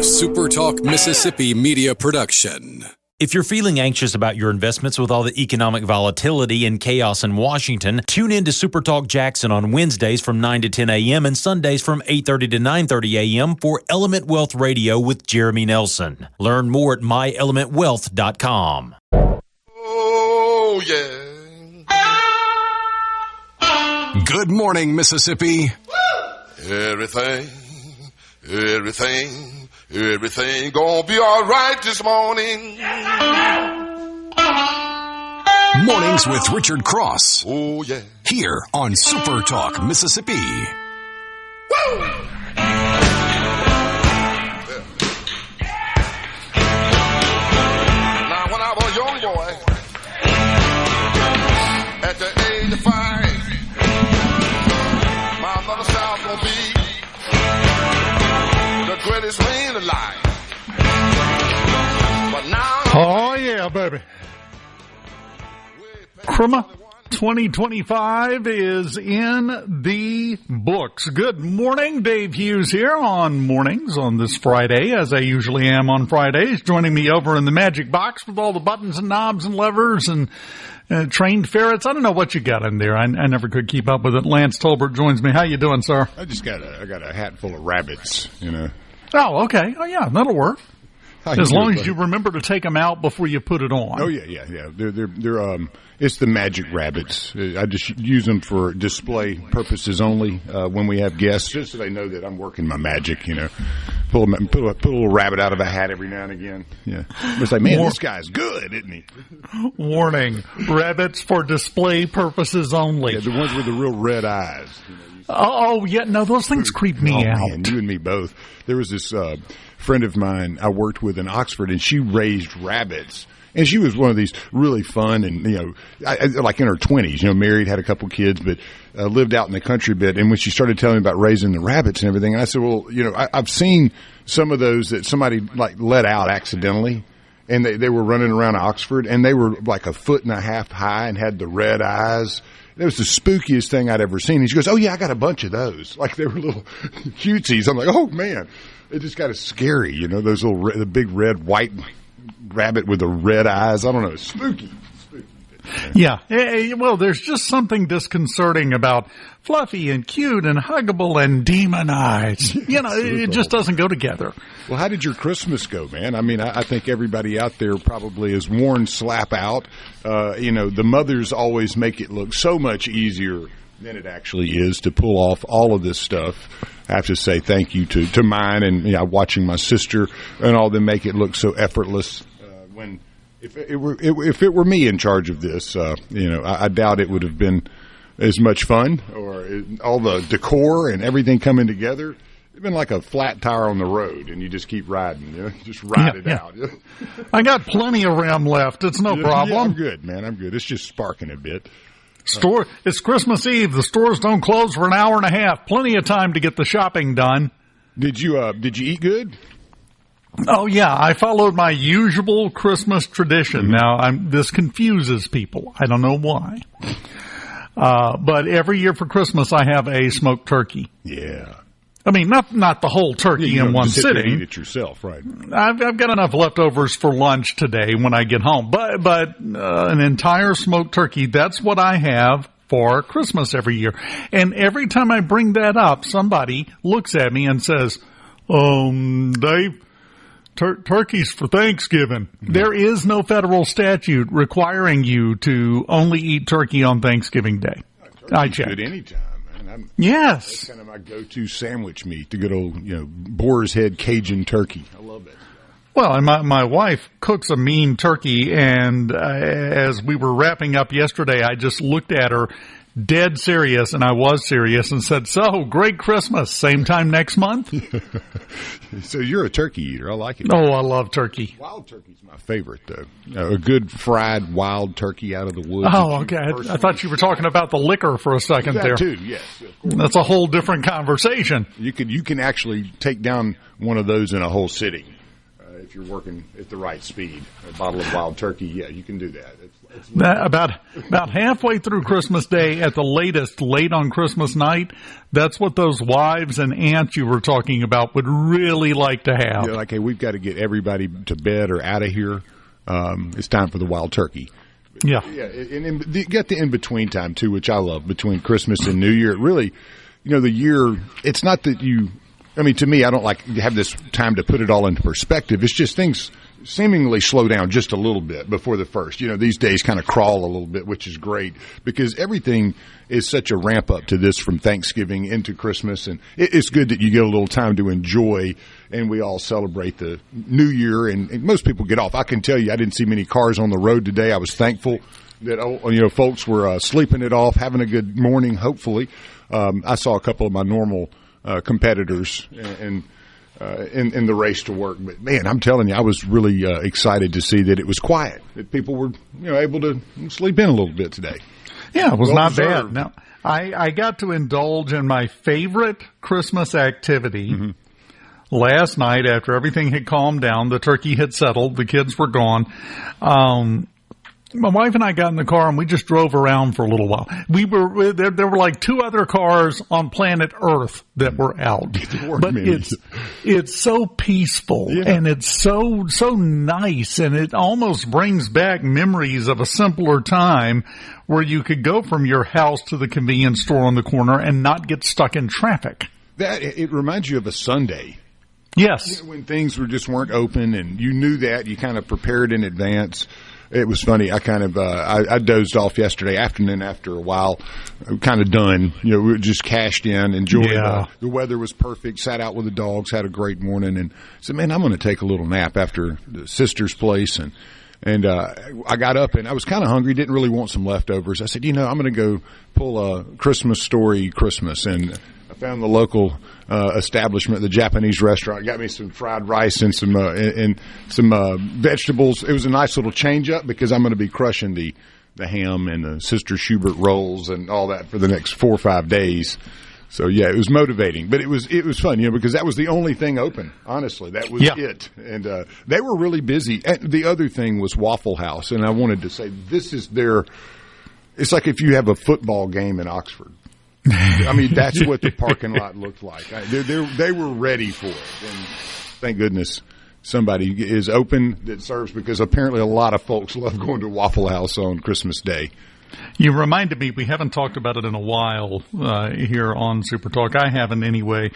SuperTalk Mississippi media production. If you're feeling anxious about your investments with all the economic volatility and chaos in Washington, tune in to SuperTalk Jackson on Wednesdays from 9 to 10 a.m. and Sundays from 8:30 to 9:30 a.m. for Element Wealth Radio with Jeremy Nelson. Learn more at myelementwealth.com. Oh, yeah. Good morning, Mississippi. Everything gonna be all right this morning. Mornings with Richard Cross. Oh, yeah. Here on SuperTalk Mississippi. Woo! Now, when I was a young boy, at the age of 5, my mother said I was gonna be the greatest man alive. But now, oh yeah, baby. Crema 2025 is in the books. Good morning, Dave Hughes here on mornings on this Friday, as I usually am on Fridays. Joining me over in the magic box with all the buttons and knobs and levers and trained ferrets. I don't know what you got in there. I never could keep up with it. Lance Tolbert joins me. How you doing, sir? I got a hat full of rabbits, you know. Oh, okay. Oh, yeah, that'll work. As long as you remember to take them out before you put it on. Oh yeah. They're it's the magic rabbits. I just use them for display purposes only when we have guests, just so they know that I'm working my magic. You know, pull a little rabbit out of a hat every now and again. Yeah, it's like, man, this guy's good, isn't he? Warning: rabbits for display purposes only. Yeah, the ones with the real red eyes. You know, oh yeah, no, those things creep me out. Man, you and me both. There was this friend of mine I worked with in Oxford, and she raised rabbits. And she was one of these really fun and, you know, like in her 20s, you know, married, had a couple kids, but lived out in the country a bit. And when she started telling me about raising the rabbits and everything, I said, well, you know, I've seen some of those that somebody like let out accidentally. And they were running around Oxford, and they were like 1.5 feet high and had the red eyes. It was the spookiest thing I'd ever seen. And she goes, oh, yeah, I got a bunch of those. Like they were little cutesies. I'm like, oh, man. It just got scary, you know, those the big red, white rabbit with the red eyes. I don't know. Spooky. Yeah. Well, there's just something disconcerting about fluffy and cute and huggable and demon eyes. You know, it just doesn't go together. Well, how did your Christmas go, man? I mean, I think everybody out there probably is worn slap out. You know, the mothers always make it look so much easier than it actually is to pull off all of this stuff. I have to say thank you to mine and watching my sister and all them make it look so effortless. When if it were me in charge of this, you know, I doubt it would have been as much fun, or all the decor and everything coming together. It's been like a flat tire on the road, and you just keep riding. You know, you just ride it out. I got plenty of rim left. It's no problem. Yeah, I'm good, man. I'm good. It's just sparking a bit. It's Christmas Eve. The stores don't close for an hour and a half. Plenty of time to get the shopping done. Did you eat good? Oh yeah, I followed my usual Christmas tradition. Now this confuses people. I don't know why. But every year for Christmas I have a smoked turkey. Yeah. I mean, not the whole turkey in one sitting. You eat it yourself, right? I've got enough leftovers for lunch today when I get home. But an entire smoked turkey, that's what I have for Christmas every year. And every time I bring that up, somebody looks at me and says, Dave, turkeys for Thanksgiving. Mm-hmm. There is no federal statute requiring you to only eat turkey on Thanksgiving Day. I checked. Good anytime. Yes. That's kind of my go-to sandwich meat, the good old, boar's head Cajun turkey. I love it. Well, and my wife cooks a mean turkey, and as we were wrapping up yesterday, I just looked at her dead serious, and I was serious, and said, so, great Christmas, same time next month? So you're a turkey eater. I like it. Oh, I love turkey. Wild turkey's my favorite, though. A good fried wild turkey out of the woods. Oh, okay. I thought you were talking about the liquor for a second there. That too, yes. That's a whole different conversation. You can actually take down one of those in a whole sitting if you're working at the right speed. A bottle of wild turkey, yeah, you can do that. About halfway through Christmas Day at the latest, late on Christmas night, that's what those wives and aunts you were talking about would really like to have. Yeah, like, hey, we've got to get everybody to bed or out of here. It's time for the wild turkey. Yeah. And you got the in-between time, too, which I love, between Christmas and New Year. It really, the year, it's not that to me, I don't like to have this time to put it all into perspective. It's just things seemingly slow down just a little bit before the first. These days kind of crawl a little bit, which is great because everything is such a ramp up to this from Thanksgiving into Christmas. And it's good that you get a little time to enjoy and we all celebrate the New Year. And most people get off. I can tell you, I didn't see many cars on the road today. I was thankful that, folks were sleeping it off, having a good morning, hopefully. I saw a couple of my normal competitors in the race to work. But, man, I'm telling you, I was really excited to see that it was quiet, that people were able to sleep in a little bit today. Yeah, it was not bad. Now, I got to indulge in my favorite Christmas activity last night after everything had calmed down. The turkey had settled. The kids were gone. My wife and I got in the car and we just drove around for a little while. There were like two other cars on planet Earth that were out. But it's so peaceful and it's so nice, and it almost brings back memories of a simpler time where you could go from your house to the convenience store on the corner and not get stuck in traffic. It reminds you of a Sunday. Yes. When things weren't open and you knew that, you kind of prepared in advance. It was funny. I kind of I dozed off yesterday afternoon after a while. Kind of done. We were just cashed in, enjoyed the weather was perfect. Sat out with the dogs, had a great morning, and said, "Man, I'm going to take a little nap after the sister's place." And I got up and I was kind of hungry. Didn't really want some leftovers. I said, I'm going to go pull a Christmas Story Christmas, and I found the local establishment, the Japanese restaurant. Got me some fried rice and some vegetables. It was a nice little change up because I'm going to be crushing the ham and the Sister Schubert rolls and all that for the next 4 or 5 days. So yeah, it was motivating, but it was fun, because that was the only thing open. Honestly, that was it, and they were really busy. And the other thing was Waffle House, and I wanted to say this is it's like if you have a football game in Oxford. I mean, that's what the parking lot looked like. They were ready for it, and thank goodness somebody is open that serves, because apparently a lot of folks love going to Waffle House on Christmas Day. You reminded me, we haven't talked about it in a while here on SuperTalk. I haven't anyway.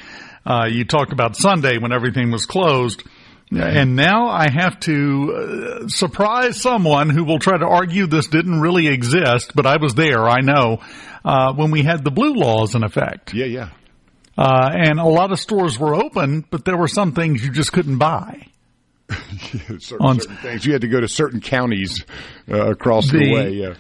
You talked about Sunday when everything was closed. And now I have to surprise someone who will try to argue this didn't really exist, but I was there, I know, when we had the blue laws in effect. Yeah. And a lot of stores were open, but there were some things you just couldn't buy. certain things. You had to go to certain counties across the way, yeah.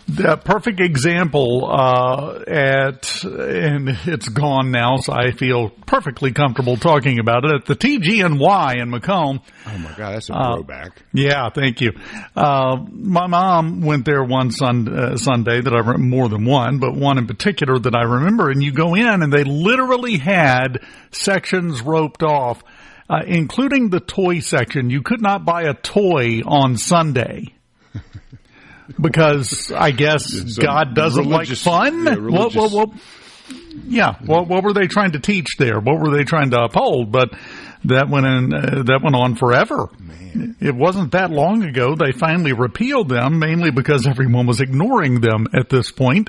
The perfect example and it's gone now, so I feel perfectly comfortable talking about it, at the TG&Y in Macomb. Oh, my God, that's a throwback. Yeah, thank you. My mom went there one Sunday that more than one, but one in particular that I remember, and you go in and they literally had sections roped off, including the toy section. You could not buy a toy on Sunday. Because I guess God doesn't like fun. What were they trying to teach there? What were they trying to uphold? But that went on forever. Man. It wasn't that long ago they finally repealed them, mainly because everyone was ignoring them at this point.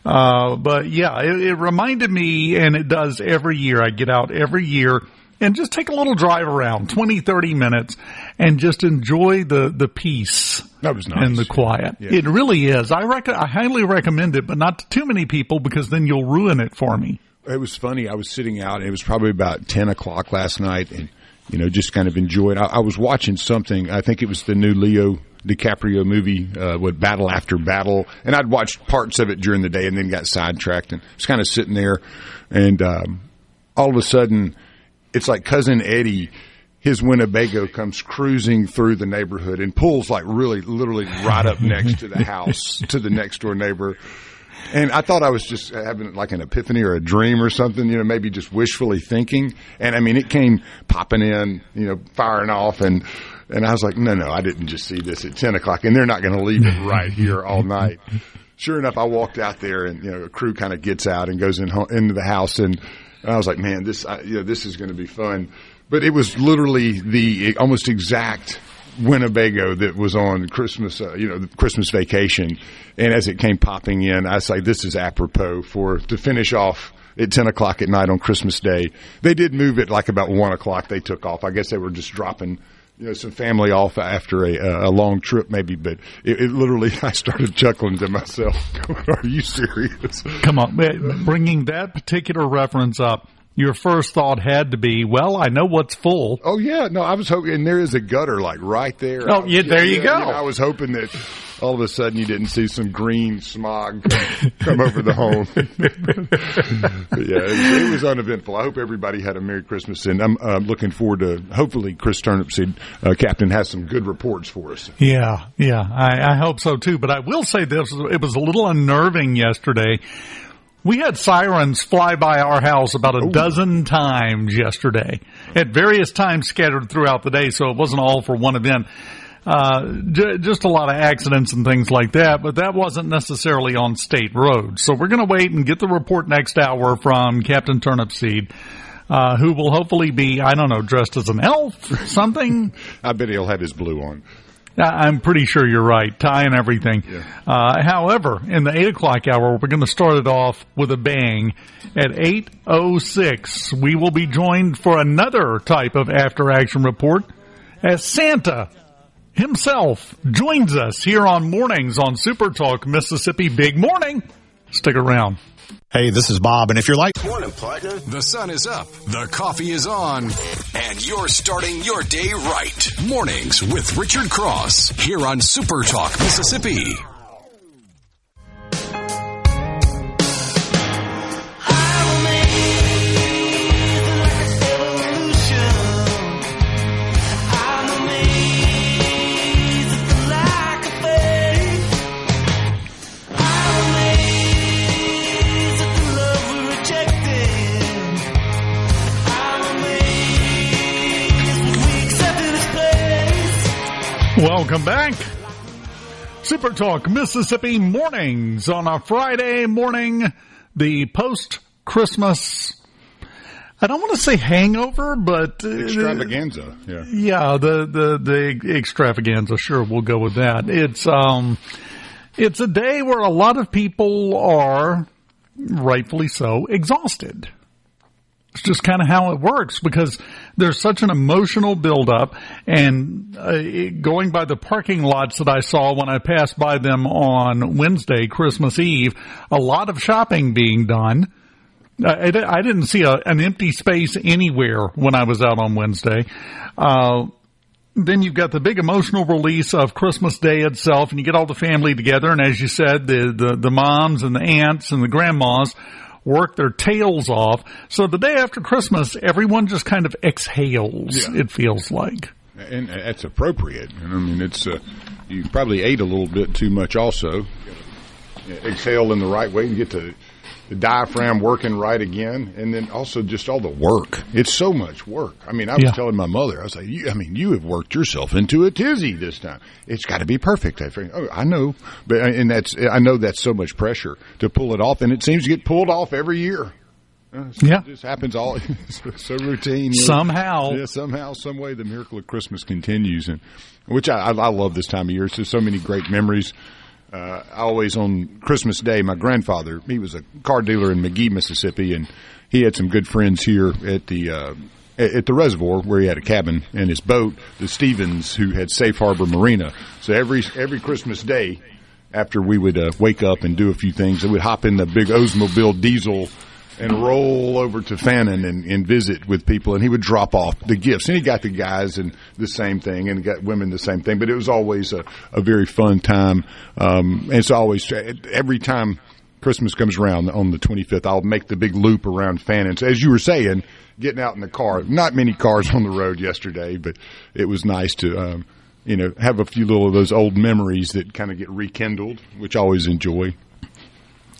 But yeah, it reminded me, and it does every year. I get out every year and just take a little drive around, 20, 30 minutes, and just enjoy the peace. That was nice. And the quiet. Yeah. It really is. I highly recommend it, but not to too many people, because then you'll ruin it for me. It was funny. I was sitting out, and it was probably about 10 o'clock last night, and, just kind of enjoyed. I was watching something. I think it was the new Leo DiCaprio movie, with Battle After Battle, and I'd watched parts of it during the day and then got sidetracked, and was kind of sitting there, and all of a sudden, it's like Cousin Eddie, his Winnebago comes cruising through the neighborhood and pulls like literally right up next to the house, to the next door neighbor. And I thought I was just having like an epiphany or a dream or something, maybe just wishfully thinking. And I mean, it came popping in, firing off, and I was like, no, I didn't just see this at 10 o'clock, and they're not going to leave it right here all night. Sure enough, I walked out there, and a crew kind of gets out and goes into the house, and I was like, man, this is going to be fun. But it was literally the almost exact Winnebago that was on Christmas, the Christmas Vacation. And as it came popping in, I was like, this is apropos to finish off at 10 o'clock at night on Christmas Day. They did move it like about 1 o'clock. They took off. I guess they were just dropping, some family off after a long trip maybe. But it literally, I started chuckling to myself. Are you serious? Come on. Bringing that particular reference up, your first thought had to be, well, I know what's full. Oh, yeah. No, I was hoping, and there is a gutter like right there. Oh, yeah, there you go. I was hoping that all of a sudden you didn't see some green smog come over the home. But yeah, it was uneventful. I hope everybody had a Merry Christmas, and I'm looking forward to, hopefully, Criss Turnipseed, Captain, has some good reports for us. Yeah, I hope so, too. But I will say this, it was a little unnerving yesterday. We had sirens fly by our house about a dozen times yesterday at various times scattered throughout the day, so it wasn't all for one event. Just a lot of accidents and things like that, but that wasn't necessarily on state roads. So we're going to wait and get the report next hour from Captain Turnipseed, who will hopefully be, I don't know, dressed as an elf or something. I bet he'll have his blue on. I'm pretty sure you're right. Tie and everything. Yeah. However, in the 8 o'clock hour, we're going to start it off with a bang. At 8:06, we will be joined for another type of after-action report as Santa himself joins us here on Mornings on SuperTalk Mississippi. Big morning. Stick around. Hey, this is Bob, and if you're like... Morning, partner. The sun is up, the coffee is on, and you're starting your day right. Mornings with Richard Cross, here on Super Talk, Mississippi. Welcome back. Super Talk Mississippi Mornings on a Friday morning, the post-Christmas, I don't want to say hangover, but extravaganza. Yeah, the extravaganza, sure, we'll go with that. It's a day where a lot of people are, rightfully so, exhausted. It's just kind of how it works because there's such an emotional buildup, and going by the parking lots that I saw when I passed by them on Wednesday, Christmas Eve, a lot of shopping being done. I didn't see an empty space anywhere when I was out on Wednesday. Then you've got the big emotional release of Christmas Day itself, and you get all the family together, and as you said, the moms and the aunts and the grandmas work their tails off. So the day after Christmas, everyone just kind of exhales, it feels like. And that's appropriate. And I mean, it's you probably ate a little bit too much also. Exhale in the right way and get the diaphragm working right again. And then also just all the work. It's so much work. I mean, I was telling my mother, I was like, you have worked yourself into a tizzy this time. It's got to be perfect. I know. But I know that's so much pressure to pull it off. And it seems to get pulled off every year. It just happens all so routine. Somehow. Yeah, somehow, some way, the miracle of Christmas continues. And which I love this time of year. There's so many great memories. Always on Christmas Day, my grandfather, he was a car dealer in McGee, Mississippi, and he had some good friends here at the reservoir where he had a cabin and his boat, the Stevens, who had Safe Harbor Marina. So every Christmas Day, after we would wake up and do a few things, we would hop in the big Oldsmobile diesel and roll over to Fannin and visit with people, and he would drop off the gifts. And he got the guys and the same thing, and got women the same thing. But it was always a very fun time. And it's always, every time Christmas comes around on the 25th, I'll make the big loop around Fannin. So as you were saying, getting out in the car, not many cars on the road yesterday, but it was nice to, have a few little of those old memories that kind of get rekindled, which I always enjoy.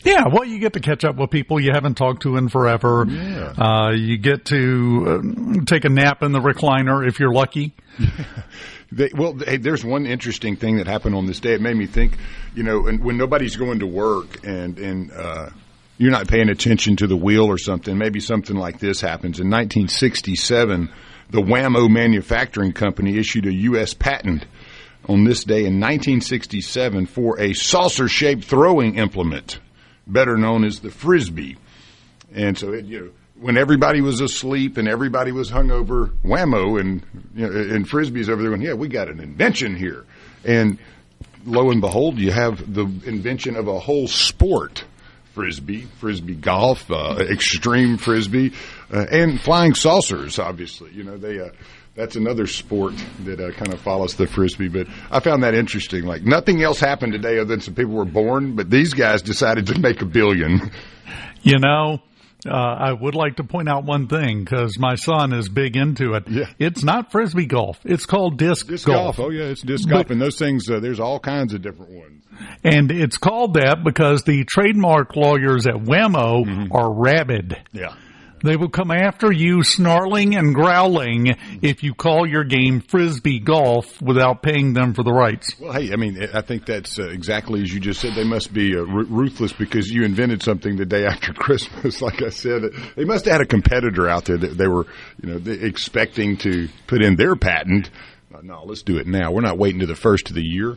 Yeah, well, you get to catch up with people you haven't talked to in forever. Yeah. You get to take a nap in the recliner if you're lucky. Hey, there's one interesting thing that happened on this day. It made me think, when nobody's going to work and you're not paying attention to the wheel or something, maybe something like this happens. In 1967, the Wham-O Manufacturing Company issued a U.S. patent on this day in 1967 for a saucer-shaped throwing implement, better known as the Frisbee. And so, when everybody was asleep and everybody was hungover, Wham-O and Frisbee's over there going, yeah, we got an invention here. And lo and behold, you have the invention of a whole sport. Frisbee golf, extreme Frisbee, and flying saucers, obviously. That's another sport that kind of follows the Frisbee. But I found that interesting. Like, nothing else happened today other than some people were born, but these guys decided to make $1 billion. I would like to point out one thing because my son is big into it. Yeah. It's not Frisbee golf. It's called disc golf. Oh, yeah, it's disc golf. And those things, there's all kinds of different ones. And it's called that because the trademark lawyers at Wham-O are rabid. Yeah. They will come after you snarling and growling if you call your game Frisbee golf without paying them for the rights. Well, hey, I think that's exactly as you just said. They must be ruthless because you invented something the day after Christmas. Like I said, they must have had a competitor out there that they were, expecting to put in their patent. No, let's do it now. We're not waiting to the first of the year.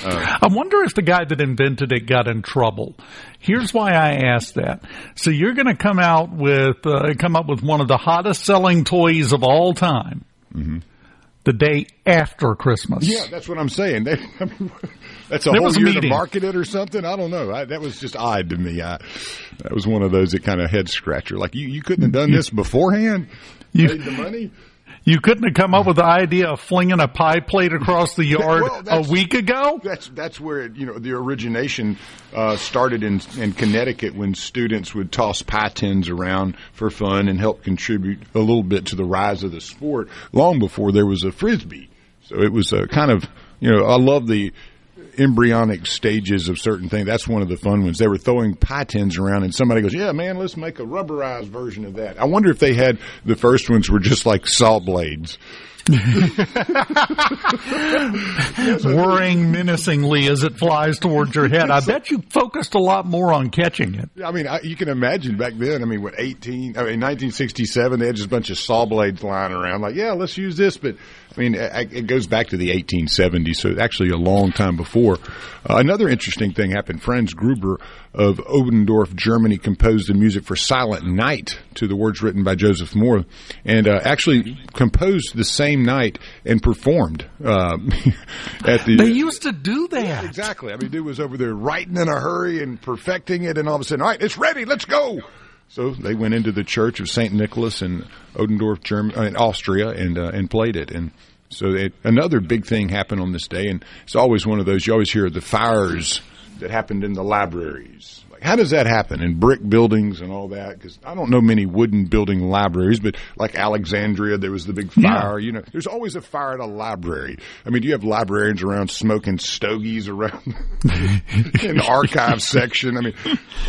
I wonder if the guy that invented it got in trouble. Here's why I asked that. So you're going to come up with one of the hottest selling toys of all time the day after Christmas. Yeah, that's what I'm saying. That's a whole year to market it or something. I don't know. That was just odd to me. That was one of those that kind of head scratcher. Like you couldn't have done this beforehand. Paid the money. You couldn't have come up with the idea of flinging a pie plate across the yard a week ago? That's where the origination started in Connecticut when students would toss pie tins around for fun and help contribute a little bit to the rise of the sport long before there was a Frisbee. So it was a kind of, I love the embryonic stages of certain things. That's one of the fun ones. They were throwing pie tins around and somebody goes, yeah, man, let's make a rubberized version of that. I wonder if they had the first ones were just like saw blades. Whirring menacingly as it flies towards your head. I bet you focused a lot more on catching it. You can imagine back then, 1967, they had just a bunch of saw blades lying around. Like, yeah, let's use this. But, it goes back to the 1870s, so actually a long time before. Another interesting thing happened. Franz Gruber of Oberndorf, Germany, composed the music for Silent Night to the words written by Joseph Moore, and actually composed the same night and performed at the. They used to do that. Yeah, exactly. Dude was over there writing in a hurry and perfecting it, and all of a sudden, all right, it's ready, let's go. So they went into the church of St. Nicholas in Oberndorf, Germany, in Austria, and played it. And so another big thing happened on this day, and it's always one of those. You always hear the fires that happened in the libraries. Like, how does that happen in brick buildings and all that? Because I don't know many wooden building libraries, but like Alexandria, there was the big fire. Yeah. There's always a fire at a library. Do you have librarians around smoking stogies around in the archive section?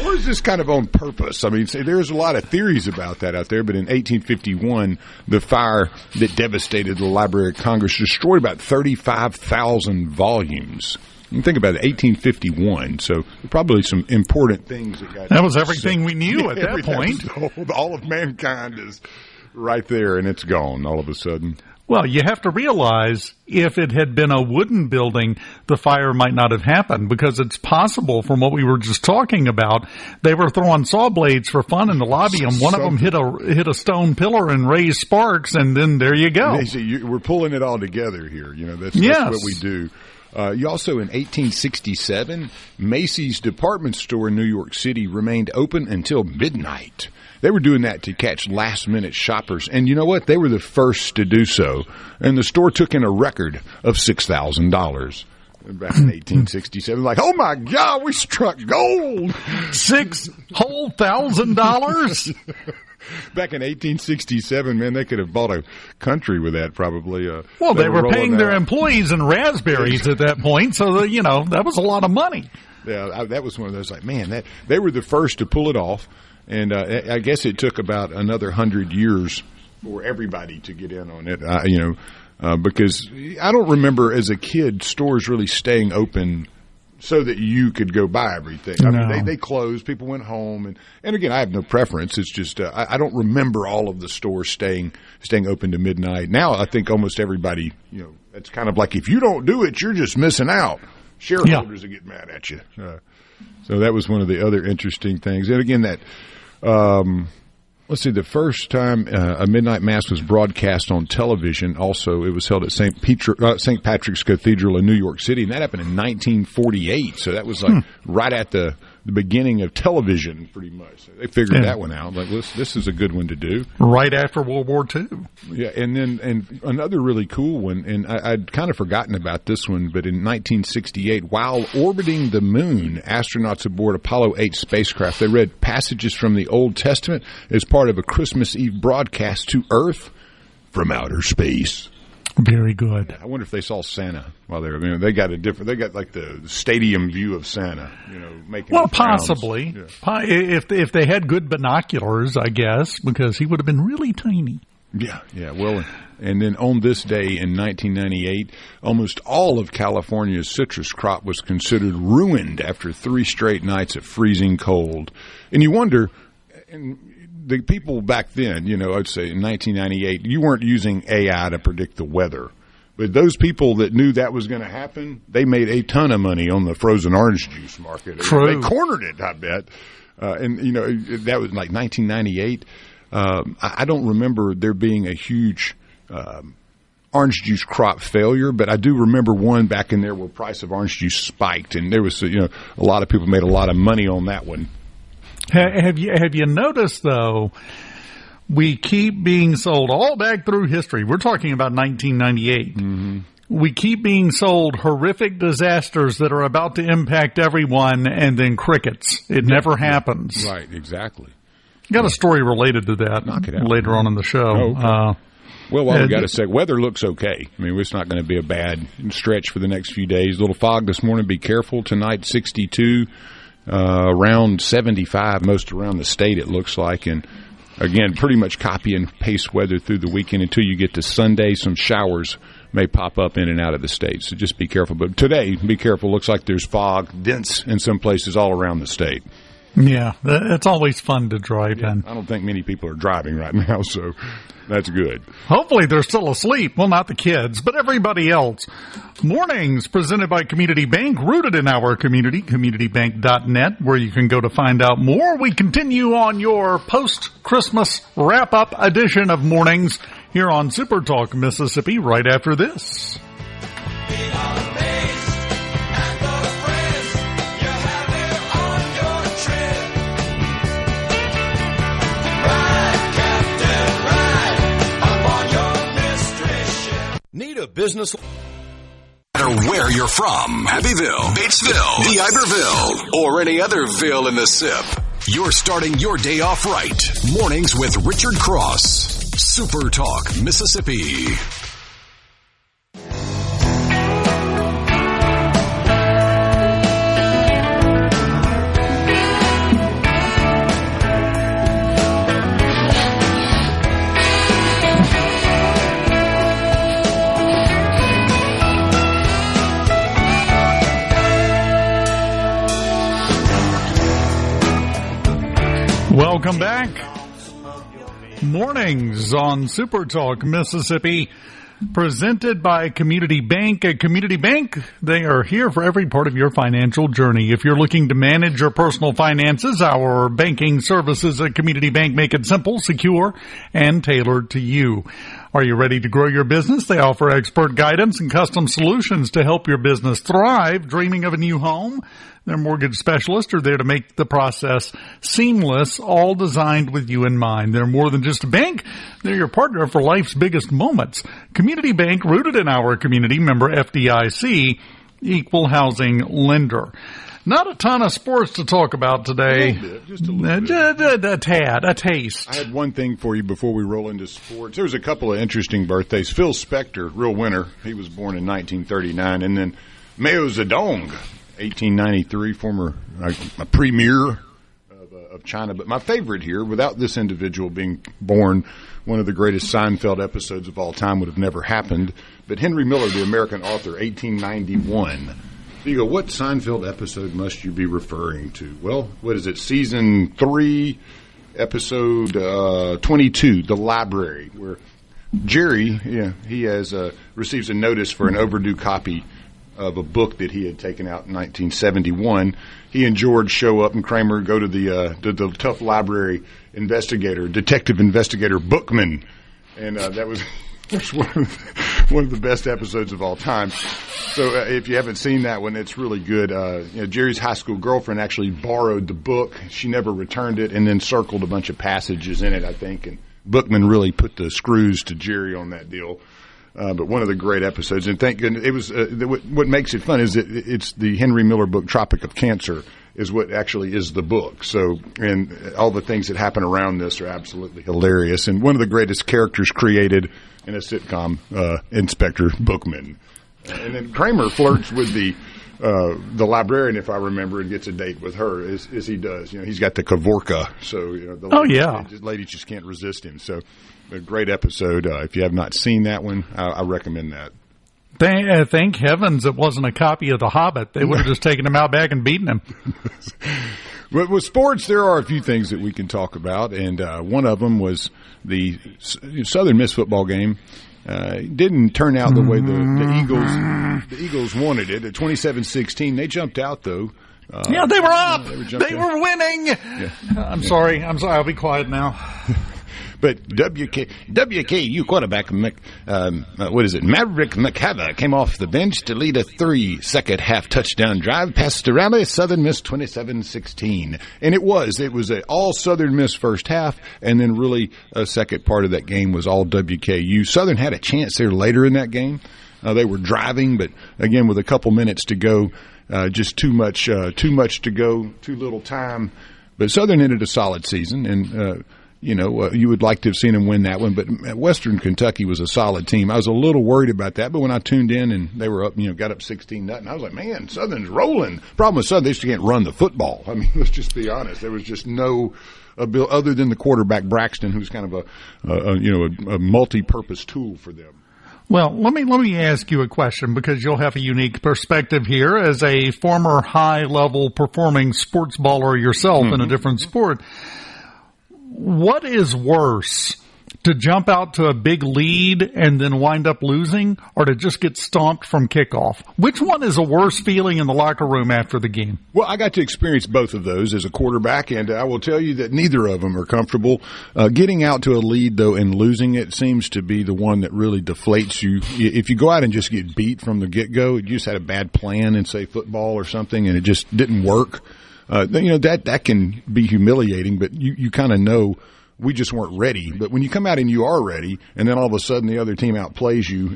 Or is this kind of on purpose? There's a lot of theories about that out there, but in 1851, the fire that devastated the Library of Congress destroyed about 35,000 volumes. You think about it, 1851, so probably some important things that got... That was everything we knew at that point. All of mankind is right there, and it's gone all of a sudden. Well, you have to realize if it had been a wooden building, the fire might not have happened because it's possible from what we were just talking about. They were throwing saw blades for fun in the lobby, and one of them hit a stone pillar and raised sparks, and then there you go. We're pulling it all together here. That's what we do. You also, in 1867, Macy's department store in New York City remained open until midnight. They were doing that to catch last-minute shoppers. And you know what? They were the first to do so. And the store took in a record of $6,000 back in 1867. Like, oh, my God, we struck gold. $6,000? Back in 1867, man, they could have bought a country with that probably. They were paying their employees in raspberries at that point, so that was a lot of money. Yeah, that was one of those, like, man, that they were the first to pull it off. And I guess it took about another 100 years for everybody to get in on it, because I don't remember as a kid stores really staying open so that you could go buy everything. I mean, they closed. People went home. And again, I have no preference. It's just I don't remember all of the stores staying open to midnight. Now I think almost everybody, it's kind of like if you don't do it, you're just missing out. Shareholders will get mad at you. So that was one of the other interesting things. And again, that let's see, the first time a midnight mass was broadcast on television, also it was held at St. Patrick's Cathedral in New York City, and that happened in 1948. So that was like right at the beginning of television, pretty much. So they figured that one out. Like, this is a good one to do. Right after World War II. Yeah, and another really cool one, and I'd kind of forgotten about this one, but in 1968, while orbiting the moon, astronauts aboard Apollo 8 spacecraft, they read passages from the Old Testament as part of a Christmas Eve broadcast to Earth from outer space. Very good. I wonder if they saw Santa while they were. They got like the stadium view of Santa. Making. Well, possibly. Yeah. If they had good binoculars, I guess, because he would have been really tiny. Yeah. Well, and then on this day in 1998, almost all of California's citrus crop was considered ruined after 3 straight nights of freezing cold. And you wonder. The people back then, I'd say in 1998, you weren't using AI to predict the weather. But those people that knew that was going to happen, they made a ton of money on the frozen orange juice market. True. They cornered it, I bet. That was like 1998. I don't remember there being a huge orange juice crop failure, but I do remember one back in there where price of orange juice spiked, and there was a lot of people made a lot of money on that one. Have you noticed, though, we keep being sold all back through history. We're talking about 1998. Mm-hmm. We keep being sold horrific disasters that are about to impact everyone, and then crickets. It never happens. Right, exactly. Got a story related to that later on in the show. Oh, okay. While we got a sec, weather looks okay. I mean, it's not going to be a bad stretch for the next few days. A little fog this morning. Be careful. Tonight, 62. Around 75 most around the state, it looks like. And, again, pretty much copy and paste weather through the weekend until you get to Sunday. Some showers may pop up in and out of the state, so just be careful. But today, be careful. Looks like there's fog, dense in some places all around the state. Yeah, it's always fun to drive in. I don't think many people are driving right now, so that's good. Hopefully they're still asleep. Well, not the kids, but everybody else. Mornings presented by Community Bank, rooted in our community, communitybank.net, where you can go to find out more. We continue on your post-Christmas wrap-up edition of Mornings here on SuperTalk Mississippi right after this. Need a business? No matter where you're from, Happyville, Batesville, D'Iberville, or any other ville in the SIP, you're starting your day off right. Mornings with Richard Cross. Super Talk, Mississippi. Welcome back. Mornings on Super Talk Mississippi, presented by Community Bank. At Community Bank, they are here for every part of your financial journey. If you're looking to manage your personal finances, our banking services at Community Bank make it simple, secure, and tailored to you. Are you ready to grow your business? They offer expert guidance and custom solutions to help your business thrive. Dreaming of a new home? Their mortgage specialists are there to make the process seamless, all designed with you in mind. They're more than just a bank. They're your partner for life's biggest moments. Community Bank, rooted in our community, member FDIC, equal housing lender. Not a ton of sports to talk about today. Just a little bit. A taste. I had one thing for you before we roll into sports. There was a couple of interesting birthdays. Phil Spector, real winner. He was born in 1939. And then Mao Zedong, 1893, former a premier of China. But my favorite here, without this individual being born, one of the greatest Seinfeld episodes of all time would have never happened. But Henry Miller, the American author, 1891. So you go, what Seinfeld episode must you be referring to? Well, what is it? Season 3, episode 22, The Library, where Jerry, he has receives a notice for an overdue copy of a book that he had taken out in 1971. He and George show up, and Kramer go to the tough library detective investigator Bookman, and that was one of the best episodes of all time. So if you haven't seen that one, it's really good. Jerry's high school girlfriend actually borrowed the book. She never returned it, and then circled a bunch of passages in it, I think, and Bookman really put the screws to Jerry on that deal. But one of the great episodes, and thank goodness, it was what makes it fun is that it's the Henry Miller book, Tropic of Cancer, is what actually is the book. So, and all the things that happen around this are absolutely hilarious. And one of the greatest characters created in a sitcom, Inspector Bookman. And then Kramer flirts with the librarian, if I remember, and gets a date with her, as he does. He's got the Kavorka, so the lady just can't resist him. So, a great episode. If you have not seen that one, I recommend that. Thank heavens it wasn't a copy of The Hobbit. They would have just taken him out back and beaten him. But with sports, there are a few things that we can talk about, and one of them was the Southern Miss football game. Didn't turn out the way the Eagles wanted it. At 27-16, they jumped out though. They were up. They were winning. Yeah. I'm sorry. I'll be quiet now. But WKU quarterback, Maverick McHaver came off the bench to lead a 3-second half touchdown drive past Raleigh. Southern Miss 27-16. And it was an all Southern Miss first half, and then really a second part of that game was all WKU. Southern had a chance there later in that game. They were driving, but again, with a couple minutes to go, just too much to go, too little time. But Southern ended a solid season, and you would like to have seen them win that one, but Western Kentucky was a solid team. I was a little worried about that, but when I tuned in and they were up, got up 16-0, I was like, man, Southern's rolling. Problem with Southern, they just can't run the football. I mean, let's just be honest. There was just no other than the quarterback Braxton, who's kind of a multi-purpose tool for them. Well, let me ask you a question, because you'll have a unique perspective here as a former high-level performing sports baller yourself in a different sport. What is worse, to jump out to a big lead and then wind up losing, or to just get stomped from kickoff? Which one is a worse feeling in the locker room after the game? Well, I got to experience both of those as a quarterback, and I will tell you that neither of them are comfortable. Getting out to a lead, though, and losing it seems to be the one that really deflates you. If you go out and just get beat from the get-go, you just had a bad plan in, say, football or something, and it just didn't work. That can be humiliating, but you kind of know we just weren't ready. But when you come out and you are ready, and then all of a sudden the other team outplays you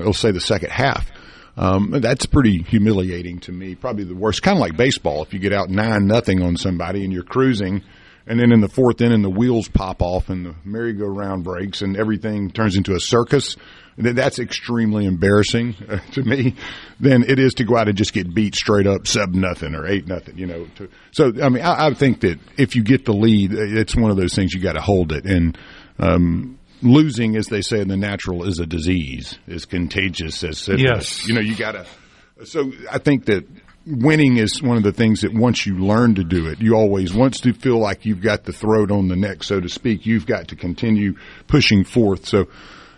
let's say the second half, that's pretty humiliating to me. Probably the worst. Kind of like baseball. If you get out 9-0 on somebody and you're cruising, and then in the fourth inning the wheels pop off and the merry-go-round breaks and everything turns into a circus, that's extremely embarrassing to me than it is to go out and just get beat straight up 7-0 or 8-0. So I mean, I think that if you get the lead, it's one of those things you got to hold it. And losing, as they say in the natural, is a disease, is contagious as syphilis. Yes. You got to. So I think that winning is one of the things that once you learn to do it, you always, once to feel like you've got the throat on the neck, so to speak, you've got to continue pushing forth. So.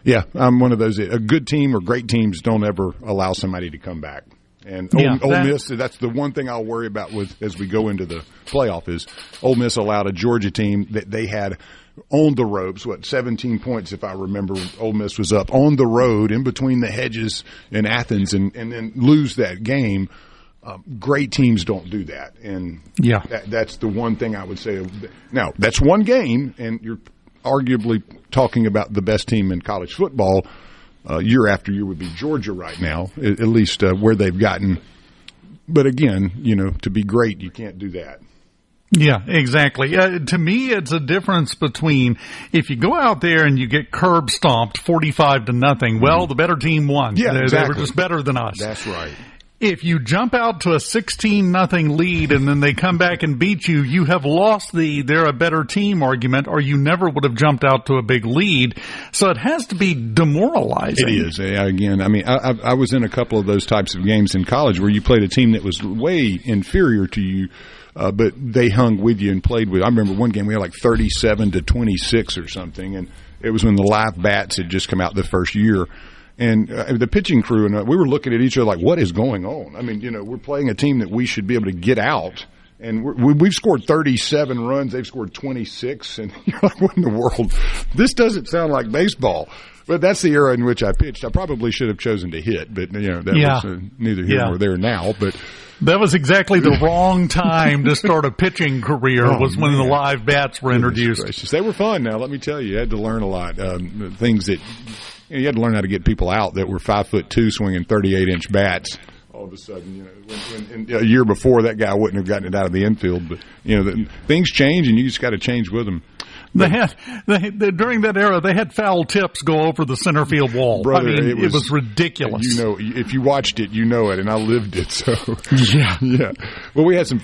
Yeah, I'm one of those. A good team or great teams don't ever allow somebody to come back. And Ole Miss, that's the one thing I'll worry about as we go into the playoff is Ole Miss allowed a Georgia team that they had on the ropes, 17 points if I remember. Ole Miss was up on the road in between the hedges in Athens and then lose that game. Great teams don't do that. And that's the one thing I would say. Now, that's one game, and you're arguably talking about the best team in college football year after year would be Georgia right now, at least where they've gotten. But again, to be great, you can't do that. Yeah, exactly. To me, it's a difference between if you go out there and you get curb stomped 45-0, well, the better team won. Yeah, exactly. They were just better than us. That's right. if you jump out to a 16-0 lead and then they come back and beat you, you have lost the they're a better team argument, or you never would have jumped out to a big lead. So it has to be demoralizing. It is. Again, I mean, I was in a couple of those types of games in college where you played a team that was way inferior to you, but they hung with you and played with. I remember one game we had like 37-26 or something, and it was when the live bats had just come out the first year. And the pitching crew and we were looking at each other like, what is going on? I mean, we're playing a team that we should be able to get out. And we've scored 37 runs. They've scored 26. And you're like, what in the world? This doesn't sound like baseball. But that's the era in which I pitched. I probably should have chosen to hit, but that was neither here nor there now. But that was exactly the wrong time to start a pitching career. When the live bats were introduced. Gracious. They were fun. Now, let me tell you had to learn a lot. Things that you had to learn how to get people out that were 5'2" swinging 38-inch bats. All of a sudden, when a year before that guy wouldn't have gotten it out of the infield. But things change, and you just got to change with them. During that era, they had foul tips go over the center field wall. Brother, I mean, it was ridiculous. If you watched it, you know it, and I lived it. So yeah. Well, we had some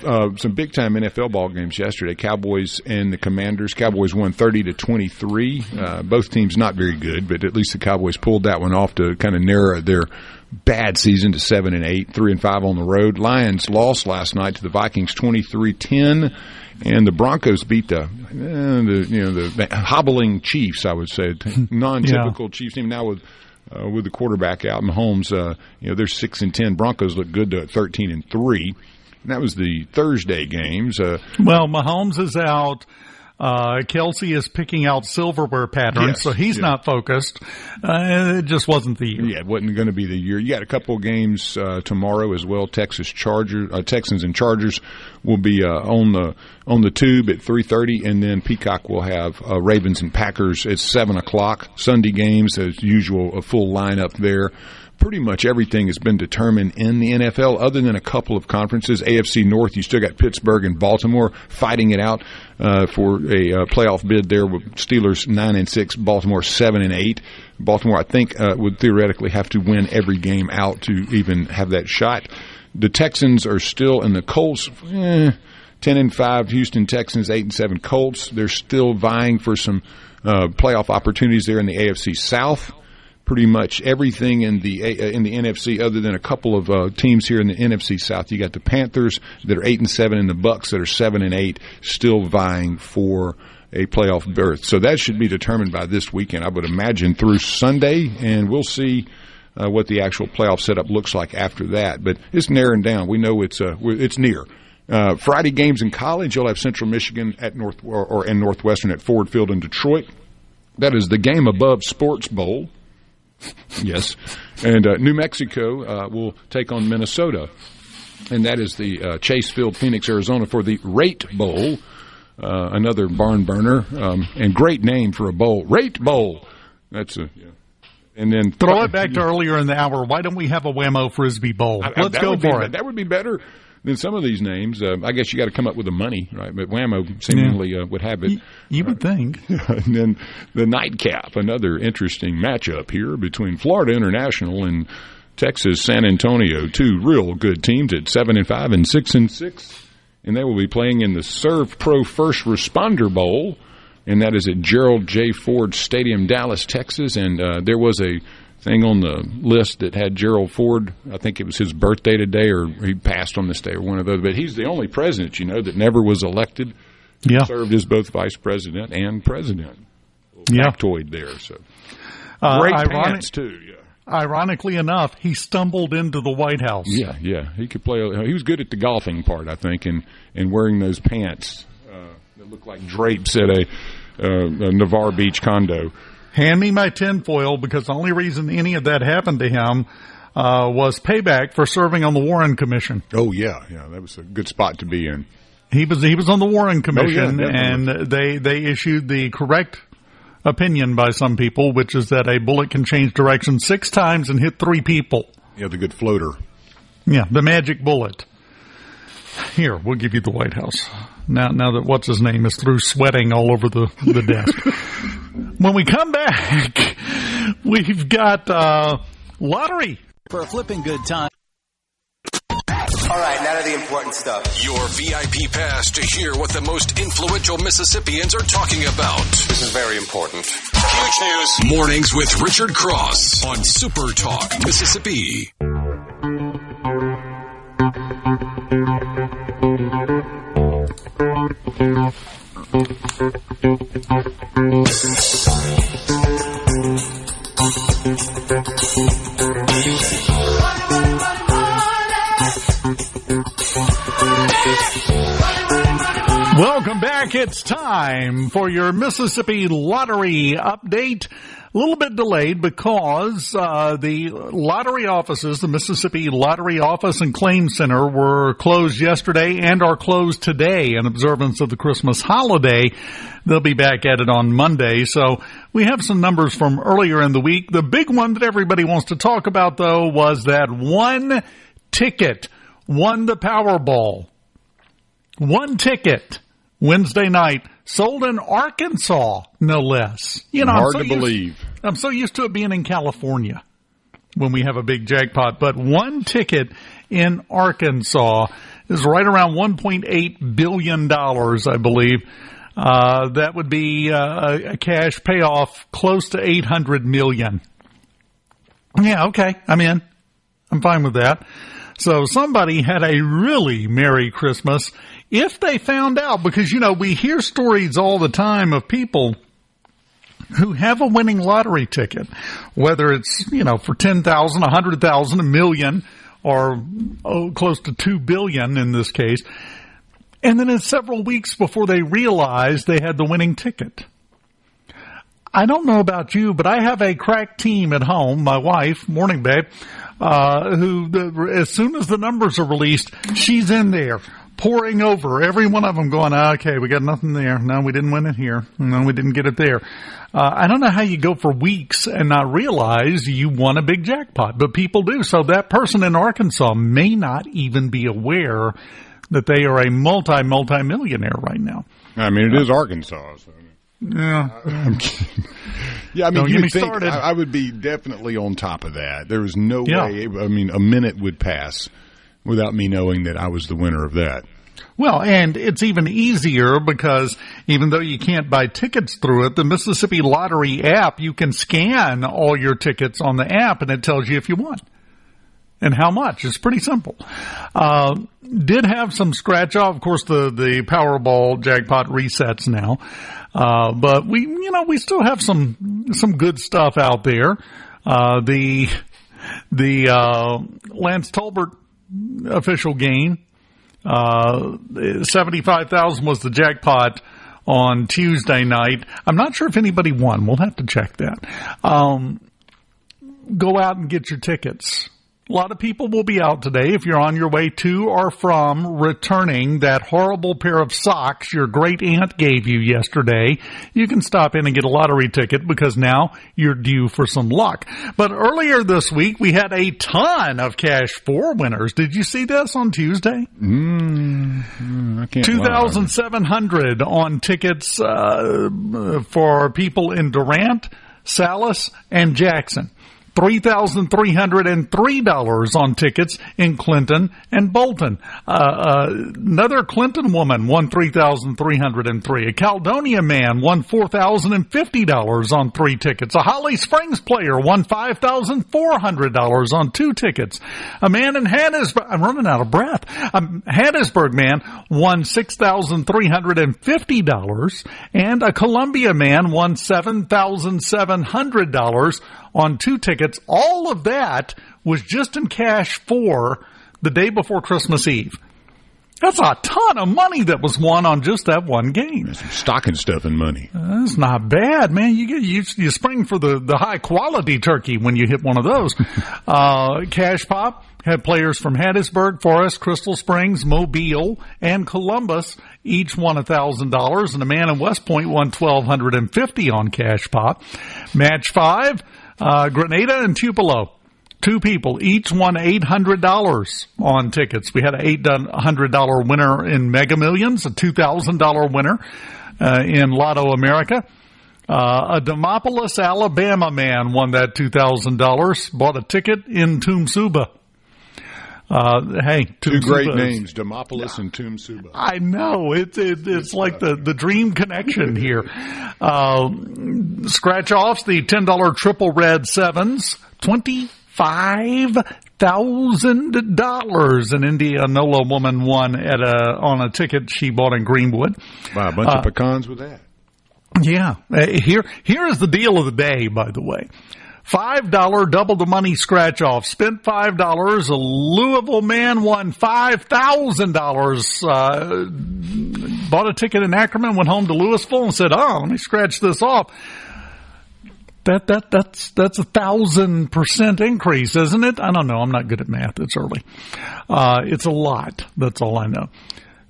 big time NFL ball games yesterday. Cowboys and the Commanders. Cowboys won 30-23. Both teams not very good, but at least the Cowboys pulled that one off to kind of narrow their bad season to 7-8, 3-5 on the road. Lions lost last night to the Vikings 23-10. And the Broncos beat the hobbling Chiefs, I would say, non-typical Chiefs team. Now with the quarterback out, Mahomes, they're 6-10. Broncos look good though at 13-3. And that was the Thursday games. Mahomes is out. Kelsey is picking out silverware patterns, so he's not focused. It just wasn't the year. Yeah, it wasn't going to be the year. You got a couple of games tomorrow as well. Texans and Chargers will be on the tube at 3:30, and then Peacock will have Ravens and Packers at 7:00. Sunday games as usual, a full lineup there. Pretty much everything has been determined in the NFL other than a couple of conferences. AFC North, you still got Pittsburgh and Baltimore fighting it out for a playoff bid there with Steelers 9-6, Baltimore 7-8. Baltimore, I think, would theoretically have to win every game out to even have that shot. The Texans are still in the Colts, 10-5, Houston Texans, 8-7 Colts. They're still vying for some playoff opportunities there in the AFC South. Pretty much everything in the NFC, other than a couple of teams here in the NFC South. You got the Panthers that are 8-7 and the Bucks that are 7-8, still vying for a playoff berth. So that should be determined by this weekend, I would imagine, through Sunday, and we'll see what the actual playoff setup looks like after that. But it's narrowing down. We know it's near. Friday games in college, you'll have Central Michigan at and Northwestern at Ford Field in Detroit. That is the Game Above Sports Bowl. Yes. And New Mexico will take on Minnesota. And that is the Chase Field, Phoenix, Arizona for the Rate Bowl. Another barn burner. And great name for a bowl. Rate Bowl. That's And then throw it back to earlier in the hour. Why don't we have a Whammo Frisbee Bowl? Let's go for it. That would be better than some of these names. I guess you got to come up with the money, right? But Whammo seemingly would have it. You would think. And then the nightcap, another interesting matchup here between Florida International and Texas San Antonio, two real good teams at 7-5 and 6-6. And they will be playing in the Serve Pro First Responder Bowl, and that is at Gerald J. Ford Stadium, Dallas, Texas. And there was a thing on the list that had Gerald Ford. I think it was his birthday today, or he passed on this day, or one of those. But he's the only president, that never was elected. Yeah. Served as both vice president and president. Factoid there. So great pants too. Yeah. Ironically enough, he stumbled into the White House. Yeah. He could play. He was good at the golfing part, I think, and wearing those pants that look like drapes at a Navarre Beach condo. Hand me my tinfoil, because the only reason any of that happened to him was payback for serving on the Warren Commission. Oh, yeah. That was a good spot to be in. He was on the Warren Commission, and they issued the correct opinion by some people, which is that a bullet can change direction 6 times and hit 3 people. Yeah, the good floater. Yeah, the magic bullet. Here, we'll give you the White House. Now that what's-his-name is through sweating all over the desk. When we come back, we've got lottery. For a flipping good time. All right, now to the important stuff. Your VIP pass to hear what the most influential Mississippians are talking about. This is very important. Huge news. Mornings with Richard Cross on Super Talk, Mississippi. Welcome back. It's time for your Mississippi Lottery update. A little bit delayed because the lottery offices, the Mississippi Lottery Office and Claim Center, were closed yesterday and are closed today in observance of the Christmas holiday. They'll be back at it on Monday. So we have some numbers from earlier in the week. The big one that everybody wants to talk about, though, was that one ticket won the Powerball. One ticket Wednesday night, sold in Arkansas, no less. You know, hard to believe. I'm so used to it being in California when we have a big jackpot. But one ticket in Arkansas is right around $1.8 billion, I believe. That would be a cash payoff close to $800 million. Yeah, okay, I'm in. I'm fine with that. So somebody had a really Merry Christmas if they found out, because, you know, we hear stories all the time of people who have a winning lottery ticket, whether it's, you know, for 10,000, 100,000, a million, or close to 2 billion in this case. And then it's several weeks before they realize they had the winning ticket. I don't know about you, but I have a crack team at home, my wife, morning babe, who, as soon as the numbers are released, she's in there, pouring over every one of them, going, okay, we got nothing there. No, we didn't win it here. No, we didn't get it there. I don't know how you go for weeks and not realize you won a big jackpot, but people do. So that person in Arkansas may not even be aware that they are a multi-millionaire right now. I mean, it is Arkansas. So. Yeah. I'm kidding. Yeah, I mean, Don't you get me would think started. I would be definitely on top of that. There was no way. I mean, a minute would pass without me knowing that I was the winner of that. Well, and it's even easier because even though you can't buy tickets through it, the Mississippi Lottery app, you can scan all your tickets on the app and it tells you if you won and how much. It's pretty simple. Did have some scratch off. Of course, the Powerball jackpot resets now. But we still have some good stuff out there. The Lance Tolbert official gain, 75,000 was the jackpot on Tuesday night. I'm not sure if anybody won. We'll have to check that. Go out and get your tickets. A lot of people will be out today if you're on your way to or from returning that horrible pair of socks your great aunt gave you yesterday. You can stop in and get a lottery ticket because now you're due for some luck. But earlier this week, we had a ton of Cash 4 winners. Did you see this on Tuesday? I can't 2,700 on tickets for people in Durant, Salis, and Jackson. $3,303 on tickets in Clinton and Bolton. Another Clinton woman won $3,303. A Caledonia man won $4,050 on 3 tickets. A Holly Springs player won $5,400 on 2 tickets. A man in Hattiesburg, I'm running out of breath. A Hattiesburg man won $6,350, and a Columbia man won $7,700 on 2 tickets. All of that was just in Cash 4 the day before Christmas Eve. That's a ton of money that was won on just that one game. Some stocking stuffing money. That's not bad, man. You spring for the high quality turkey when you hit one of those. Cash Pop had players from Hattiesburg, Forest, Crystal Springs, Mobile, and Columbus each won $1,000, and a man in West Point won $1,250 on Cash Pop. Match 5. Grenada and Tupelo, 2 people, each won $800 on tickets. We had an $800 winner in Mega Millions, a $2,000 winner in Lotto America. A Demopolis, Alabama man won that $2,000, bought a ticket in Tumsuba. Hey, two great names, Demopolis and Tum Suba. I know. It's like the dream connection here. Scratch offs, the $10 triple red sevens, $25,000. An Indianola woman won on a ticket she bought in Greenwood. Buy a bunch of pecans with that. Yeah. Here is the deal of the day, by the way. $5 double the money scratch off. Spent $5. A Louisville man won $5,000. Bought a ticket in Ackerman, went home to Louisville and said, "Oh, let me scratch this off." That's 1,000% increase, isn't it? I don't know. I'm not good at math. It's early. It's a lot. That's all I know.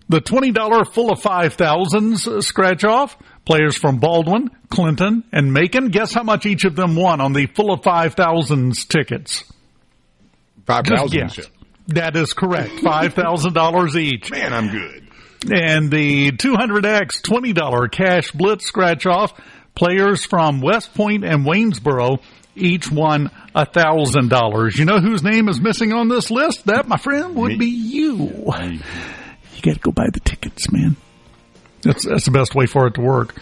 The $20 full of 5,000s scratch off. Players from Baldwin, Clinton, and Macon. Guess how much each of them won on the full of 5,000s tickets? 5,000. That is correct. $5,000 each. Man, I'm good. And the 200X $20 cash blitz scratch off. Players from West Point and Waynesboro each won $1,000. You know whose name is missing on this list? That, my friend, would be you. You got to go buy the tickets, man. That's the best way for it to work.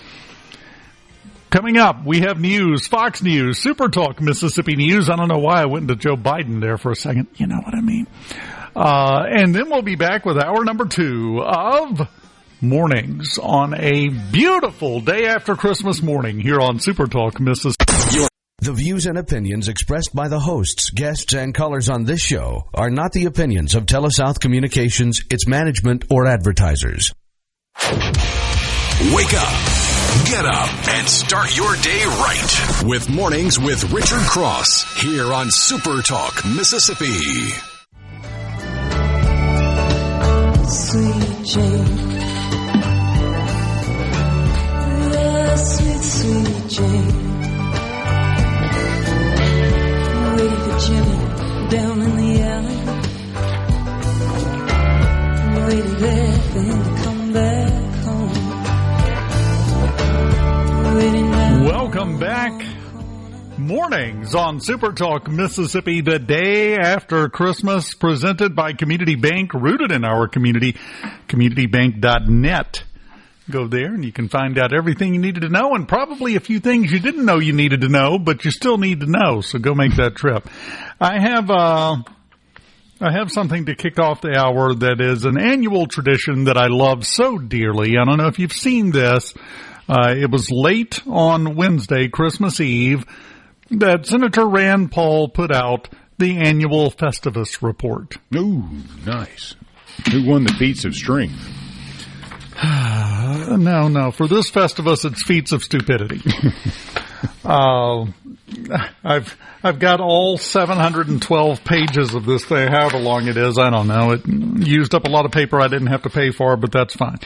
Coming up, we have news, Fox News, SuperTalk, Mississippi News. I don't know why I went into Joe Biden there for a second. You know what I mean. And then we'll be back with hour number 2 of Mornings on a beautiful day after Christmas morning here on SuperTalk, Mississippi. The views and opinions expressed by the hosts, guests, and callers on this show are not the opinions of TeleSouth Communications, its management, or advertisers. Wake up, get up, and start your day right with Mornings with Richard Cross here on Super Talk, Mississippi. Sweet Jane, sweet Jane, waiting for Jimmy down in the alley, waiting there for him to come back. Welcome back. Mornings on Super Talk Mississippi, the day after Christmas, presented by Community Bank, rooted in our community, communitybank.net. Go there and you can find out everything you needed to know and probably a few things you didn't know you needed to know, but you still need to know. So go make that trip. I have something to kick off the hour that is an annual tradition that I love so dearly. I don't know if you've seen this. It was late on Wednesday, Christmas Eve, that Senator Rand Paul put out the annual Festivus report. Ooh, nice. Who won the feats of strength? No. For this Festivus, it's feats of stupidity. I've got all 712 pages of this thing, however long it is. I don't know. It used up a lot of paper I didn't have to pay for, but that's fine.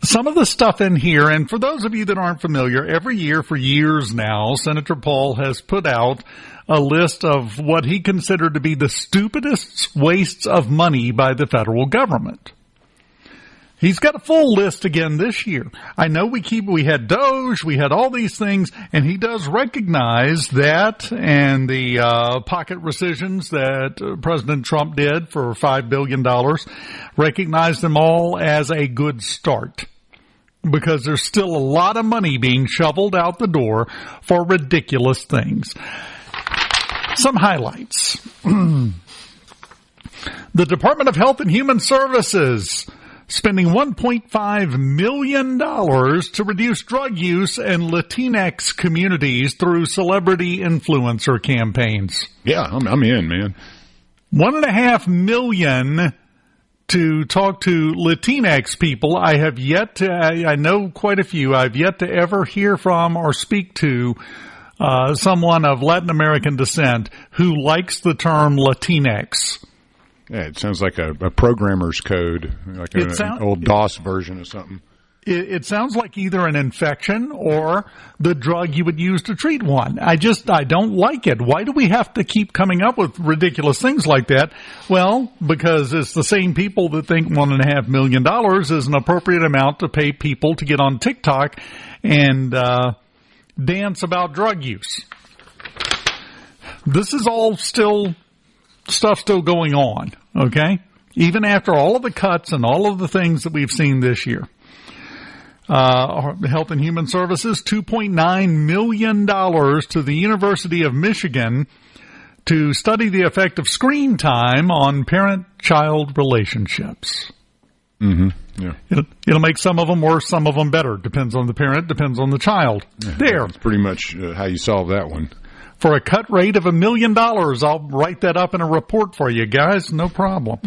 Some of the stuff in here, and for those of you that aren't familiar, every year for years now, Senator Paul has put out a list of what he considered to be the stupidest wastes of money by the federal government. He's got a full list again this year. I know we had Doge, we had all these things, and he does recognize that, and the pocket rescissions that President Trump did for $5 billion, recognize them all as a good start. Because there's still a lot of money being shoveled out the door for ridiculous things. Some highlights. The Department of Health and Human Services spending $1.5 million to reduce drug use in Latinx communities through celebrity influencer campaigns. Yeah, I'm in, man. $1.5 million to talk to Latinx people. I know quite a few. I've yet to ever hear from or speak to someone of Latin American descent who likes the term Latinx. Yeah, it sounds like a programmer's code, like an old DOS version of something. It sounds like either an infection or the drug you would use to treat one. I don't like it. Why do we have to keep coming up with ridiculous things like that? Well, because it's the same people that think $1.5 million is an appropriate amount to pay people to get on TikTok and dance about drug use. This is all still stuff still going on, okay? Even after all of the cuts and all of the things that we've seen this year. Health and Human Services, $2.9 million to the University of Michigan to study the effect of screen time on parent-child relationships. Mm-hmm. Yeah. It'll make some of them worse, some of them better. Depends on the parent, depends on the child. Yeah, there. That's pretty much how you solve that one. For a cut rate of $1 million, I'll write that up in a report for you guys. No problem.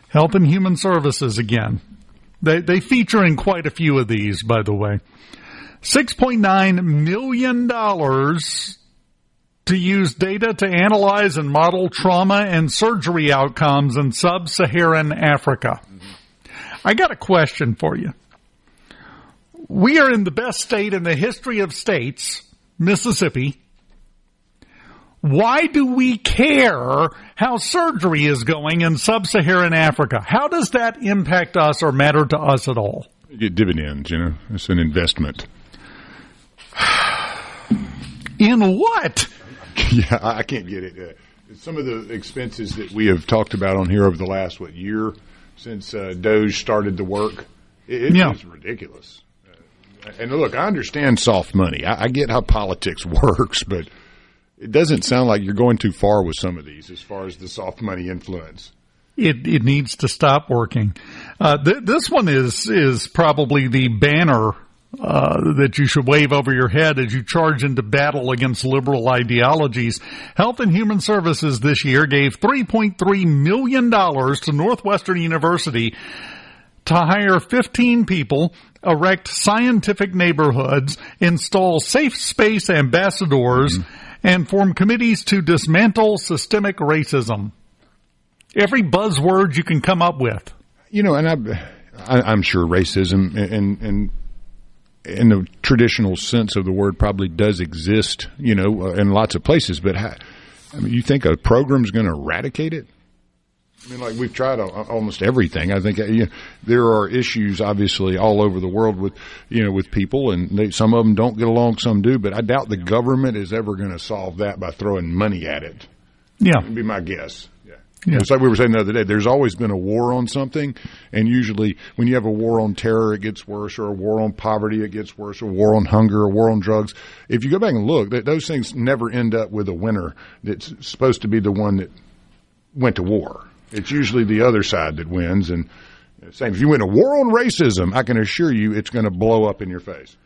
Health and Human Services again. They feature in quite a few of these, by the way. $6.9 million to use data to analyze and model trauma and surgery outcomes in sub-Saharan Africa. I got a question for you. We are in the best state in the history of states, Mississippi. Why do we care how surgery is going in sub-Saharan Africa? How does that impact us or matter to us at all? You get dividends, It's an investment. In what? Yeah, I can't get it. Some of the expenses that we have talked about on here over the last, year since Doge started to work, it's ridiculous. And look, I understand soft money. I get how politics works, but it doesn't sound like you're going too far with some of these as far as the soft money influence. It needs to stop working. This one is probably the banner that you should wave over your head as you charge into battle against liberal ideologies. Health and Human Services this year gave $3.3 million to Northwestern University to hire 15 people, erect scientific neighborhoods, install safe space ambassadors, and form committees to dismantle systemic racism. Every buzzword you can come up with. And I'm sure racism and in the traditional sense of the word probably does exist, in lots of places. But you think a program's going to eradicate it? I mean, like we've tried almost everything. I think there are issues, obviously, all over the world with people, and some of them don't get along, some do. But I doubt the government is ever going to solve that by throwing money at it. Yeah, that'd be my guess. Yeah. It's like we were saying the other day, there's always been a war on something, and usually when you have a war on terror, it gets worse, or a war on poverty, it gets worse, or a war on hunger, or a war on drugs. If you go back and look, those things never end up with a winner that's supposed to be the one that went to war. It's usually the other side that wins, and same. If you win a war on racism, I can assure you it's going to blow up in your face.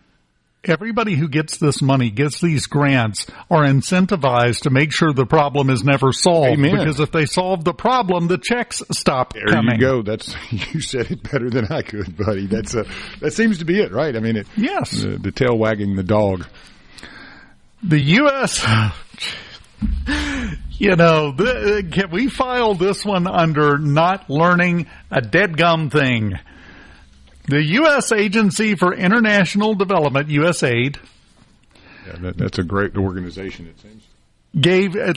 Everybody who gets this money, gets these grants, are incentivized to make sure the problem is never solved. Amen. Because if they solve the problem, the checks stop coming. There you go. You said it better than I could, buddy. That seems to be it, right? I mean, yes. The tail wagging the dog. The U.S. Can we file this one under not learning a deadgum thing? The U.S. Agency for International Development, USAID. Yeah, that's a great organization, it seems.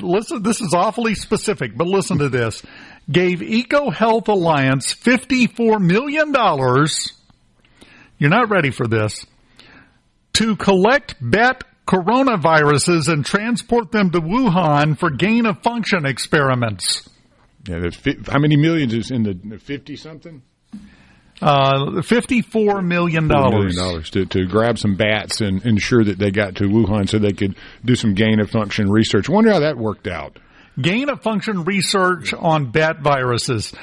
Listen, this is awfully specific, but listen to this. Gave EcoHealth Alliance $54 million. You're not ready for this. To collect bat coronaviruses and transport them to Wuhan for gain-of-function experiments. Yeah, how many millions is in the 50-something? $54 million. $4 million to grab some bats and ensure that they got to Wuhan so they could do some gain-of-function research. I wonder how that worked out. Gain-of-function research on bat viruses.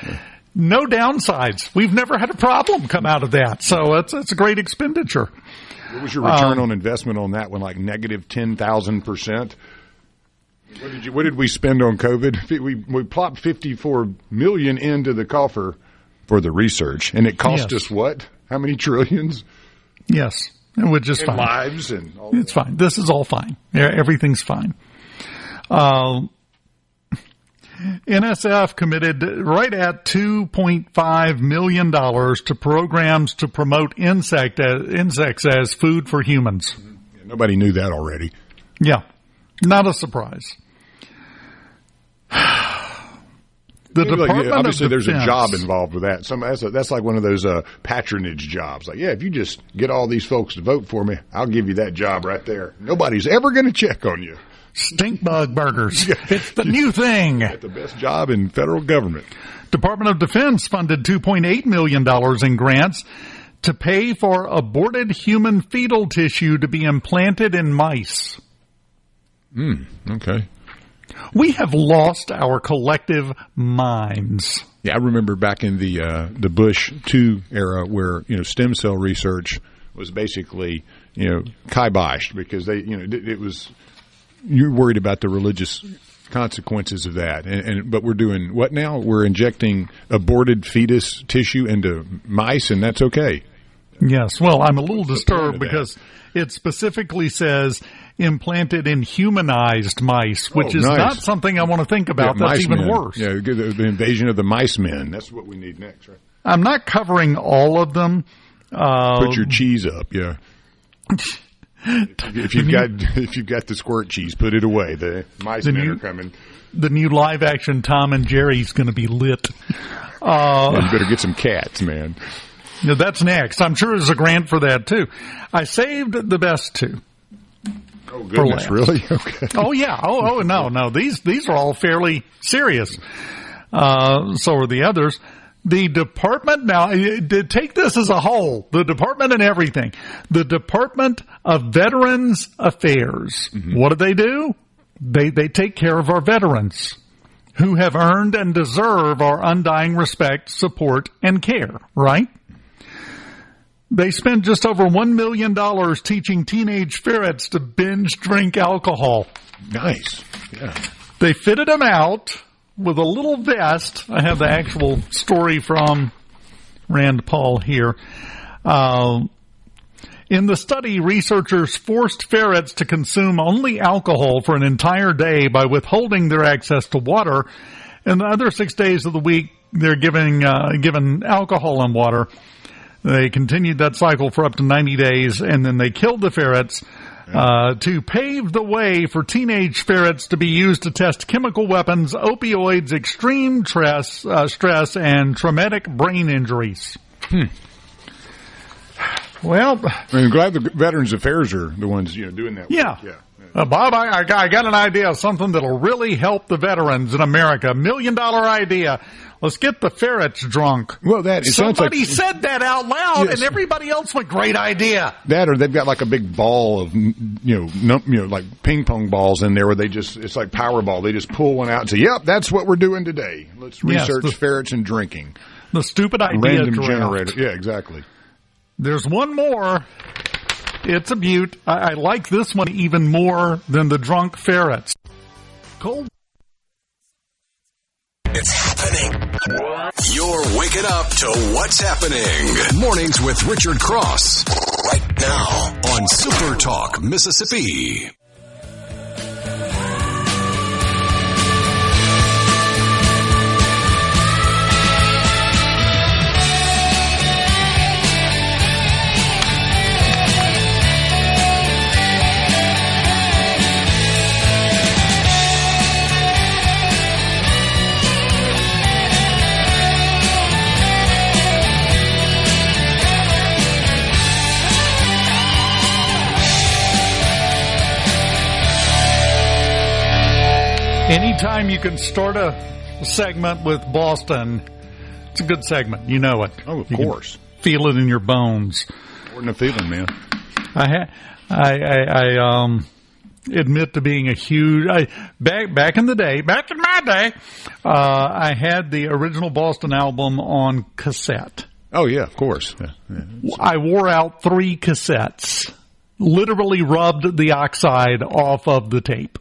No downsides. We've never had a problem come out of that. So it's a great expenditure. What was your return on investment on that one, like negative 10,000%? What did we spend on COVID? We plopped $54 million into the coffer for the research, and it cost us what? How many trillions? Yes, which is fine. Lives and all it's fine. This is all fine. Everything's fine. NSF committed right at $2.5 million to programs to promote insects as food for humans. Yeah, nobody knew that already. Yeah, not a surprise. The Department obviously of there's Defense. a job involved with that. That's like one of those patronage jobs. Like, yeah, if you just get all these folks to vote for me, I'll give you that job right there. Nobody's ever going to check on you. Stink bug burgers. It's the new thing. Got the best job in federal government. Department of Defense funded $2.8 million in grants to pay for aborted human fetal tissue to be implanted in mice. Okay. We have lost our collective minds. Yeah, I remember back in the Bush 2 era where, stem cell research was basically, kiboshed because it was, you're worried about the religious consequences of that. But we're doing what now? We're injecting aborted fetus tissue into mice, and that's okay. Yes. Well, I'm a little disturbed because it specifically says implanted in humanized mice, which is not something I want to think about. That's even worse. Yeah, the invasion of the mice men. That's what we need next, right? I'm not covering all of them. Put your cheese up, yeah. If you've got the squirt cheese, put it away. The mice men are coming. The new live action Tom and Jerry's going to be lit. You better get some cats, man. That's next. I'm sure there's a grant for that too. I saved the best two. Oh goodness, really? Okay. Oh yeah. Oh no. These are all fairly serious. So are the others. The department, now, take this as a whole, the department and everything. The Department of Veterans Affairs. Mm-hmm. What do? They take care of our veterans who have earned and deserve our undying respect, support, and care, right? They spend just over $1 million teaching teenage ferrets to binge drink alcohol. Nice. Yeah. They fitted them out with a little vest. I have the actual story from Rand Paul here. In the study, researchers forced ferrets to consume only alcohol for an entire day by withholding their access to water. And the other 6 days of the week, they're given alcohol and water. They continued that cycle for up to 90 days, and then they killed the ferrets to pave the way for teenage ferrets to be used to test chemical weapons, opioids, extreme stress, and traumatic brain injuries. Well, I'm glad the Veterans Affairs are the ones doing that work. Yeah. Bob, I got an idea of something that'll really help the veterans in America. $1 million idea. Let's get the ferrets drunk. Well, somebody said that out loud, and everybody else went, great idea. That, or they've got like a big ball of, like ping pong balls in there where it's like Powerball. They just pull one out and say, yep, that's what we're doing today. Let's research ferrets and drinking. The stupid idea. Random generator. Yeah, exactly. There's one more. It's a beaut. I like this one even more than the drunk ferrets. Cold. It's happening. You're waking up to what's happening. Mornings with Richard Cross. Right now on SuperTalk, Mississippi. Anytime you can start a segment with Boston, it's a good segment. You know it. Oh, of course. Feel it in your bones. More than a feeling, man. I admit to being a huge back in my day, I had the original Boston album on cassette. Oh yeah, of course. Yeah. I wore out 3 cassettes. Literally rubbed the oxide off of the tape.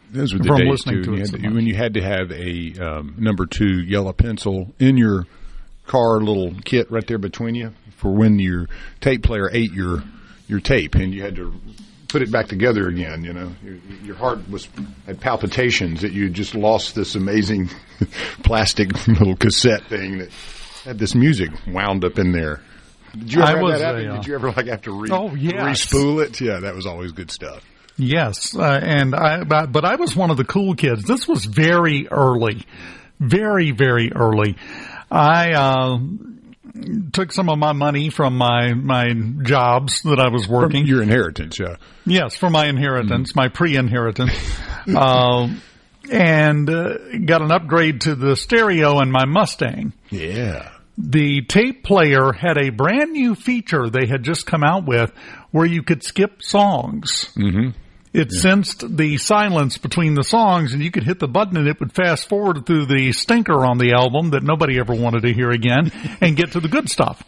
Those were the days too. When you had to have a number 2 yellow pencil in your car, little kit right there between you for when your tape player ate your tape, and you had to put it back together again. Your heart had palpitations that you just lost this amazing plastic little cassette thing that had this music wound up in there. Did you ever have that happen? Did you ever have to re-spool it? Yeah, that was always good stuff. Yes, but I was one of the cool kids. This was very early. very, very early. I took some of my money from my jobs that I was working. From your inheritance, yeah. Yes, from my inheritance, my pre-inheritance. And got an upgrade to the stereo in my Mustang. Yeah. The tape player had a brand new feature they had just come out with where you could skip songs. Mm-hmm. It sensed the silence between the songs, and you could hit the button and it would fast forward through the stinker on the album that nobody ever wanted to hear again and get to the good stuff.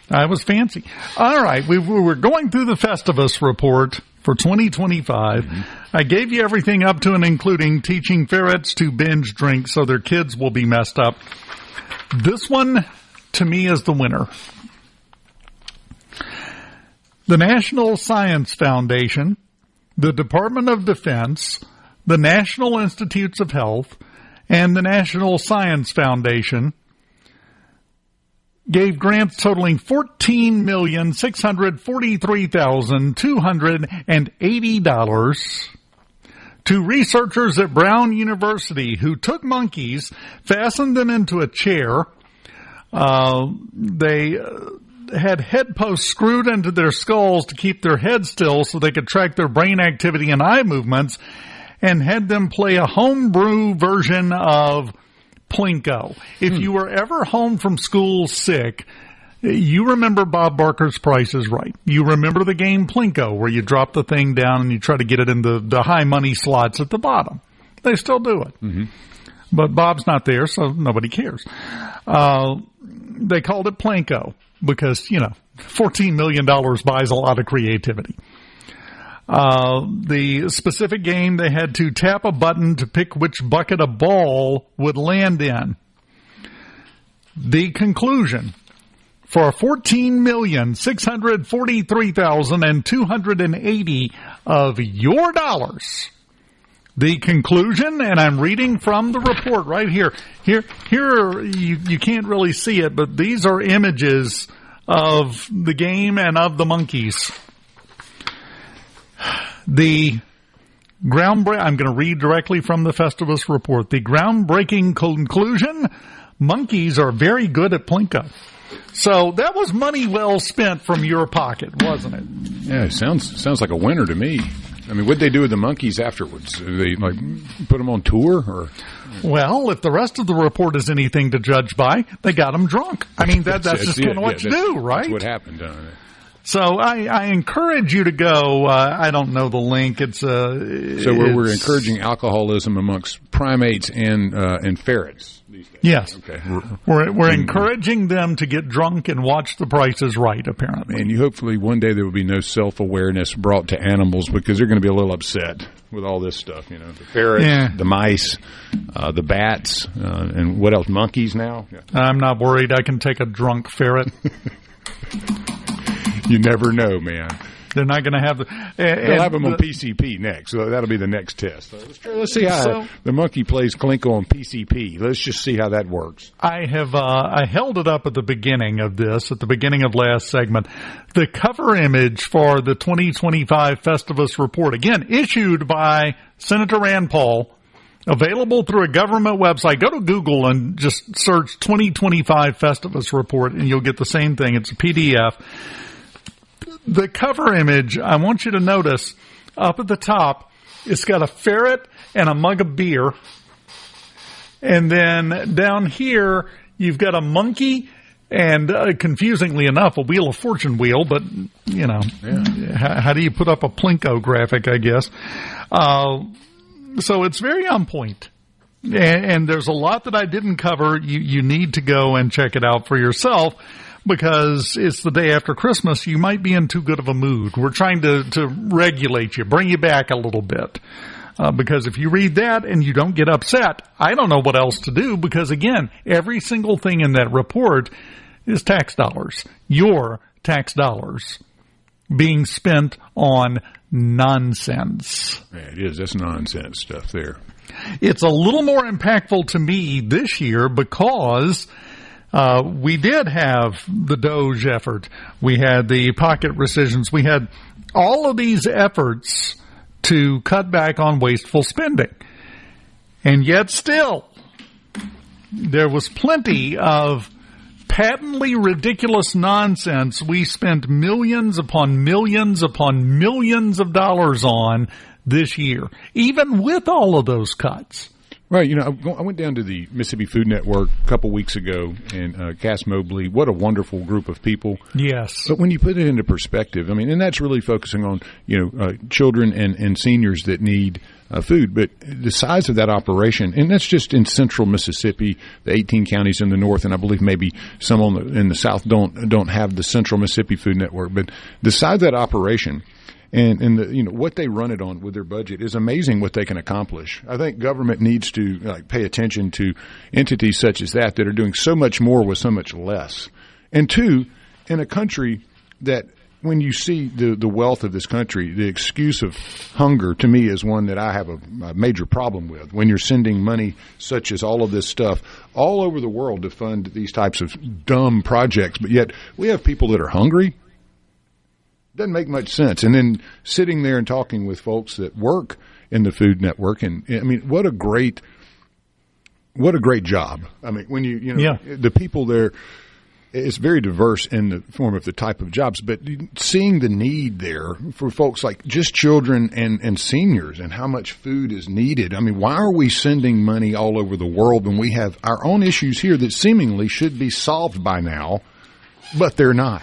I was fancy. All right, we were going through the Festivus report for 2025. Mm-hmm. I gave you everything up to and including teaching ferrets to binge drink so their kids will be messed up. This one, to me, is the winner. The National Science Foundation, the Department of Defense, the National Institutes of Health, and the National Science Foundation gave grants totaling $14,643,280 to researchers at Brown University who took monkeys, fastened them into a chair. They had head posts screwed into their skulls to keep their heads still so they could track their brain activity and eye movements, and had them play a homebrew version of Plinko. If you were ever home from school sick, you remember Bob Barker's Price is Right. You remember the game Plinko, where you drop the thing down and you try to get it in the high money slots at the bottom. They still do it. Mm-hmm. But Bob's not there, so nobody cares. They called it Plinko because, $14 million buys a lot of creativity. The specific game, they had to tap a button to pick which bucket a ball would land in. The conclusion, for $14,643,280 of your dollars. The conclusion, and I'm reading from the report right here. Here, you can't really see it, but these are images of the game and of the monkeys. I'm going to read directly from the Festivus report. The groundbreaking conclusion, monkeys are very good at Plinko. So that was money well spent from your pocket, wasn't it? Yeah, it sounds like a winner to me. I mean, what'd they do with the monkeys afterwards? Did they put them on tour, or? Well, if the rest of the report is anything to judge by, they got them drunk. I mean, that's just kind of what you do, right? That's what happened. So I encourage you to go. I don't know the link. We're encouraging alcoholism amongst primates and ferrets. Yes. Okay. We're encouraging them to get drunk and watch The Price is Right, apparently. And hopefully one day there will be no self-awareness brought to animals because they're going to be a little upset with all this stuff. The ferrets, the mice, the bats, and what else? Monkeys now? Yeah. I'm not worried. I can take a drunk ferret. You never know, man. They're not going to have they'll have them on PCP next, so that'll be the next test. Let's see how the monkey plays Clinko on PCP. Let's just see how that works. I held it up at the beginning of last segment. The cover image for the 2025 Festivus report, again, issued by Senator Rand Paul, available through a government website. Go to Google and just search 2025 Festivus report, and you'll get the same thing. It's a PDF. The cover image, I want you to notice, up at the top, it's got a ferret and a mug of beer. And then down here, you've got a monkey and, confusingly enough, a Wheel of Fortune wheel. But, how do you put up a Plinko graphic, I guess? So it's very on point. And there's a lot that I didn't cover. You need to go and check it out for yourself. Because it's the day after Christmas, you might be in too good of a mood. We're trying to regulate you, bring you back a little bit. Because if you read that and you don't get upset, I don't know what else to do. Because, again, every single thing in that report is tax dollars. Your tax dollars being spent on nonsense. Yeah, it is. That's nonsense stuff there. It's a little more impactful to me this year because we did have the Doge effort. We had the pocket rescissions. We had all of these efforts to cut back on wasteful spending. And yet still, there was plenty of patently ridiculous nonsense we spent millions upon millions upon millions of dollars on this year, even with all of those cuts. Right. I went down to the Mississippi Food Network a couple weeks ago, and Cass Mobley, what a wonderful group of people. Yes. But when you put it into perspective, and that's really focusing on, children and seniors that need food. But the size of that operation, and that's just in central Mississippi, the 18 counties in the north, and I believe maybe some in the south don't have the Central Mississippi Food Network. But the size of that operation, and what they run it on with their budget is amazing what they can accomplish. I think government needs to pay attention to entities such as that are doing so much more with so much less. And two, in a country that when you see the wealth of this country, the excuse of hunger to me is one that I have a major problem with. When you're sending money such as all of this stuff all over the world to fund these types of dumb projects, but yet we have people that are hungry. Doesn't make much sense. And then sitting there and talking with folks that work in the Food Network, and what a great job. When the people there, it's very diverse in the form of the type of jobs, but seeing the need there for folks like just children and seniors and how much food is needed. Why are we sending money all over the world when we have our own issues here that seemingly should be solved by now, but they're not?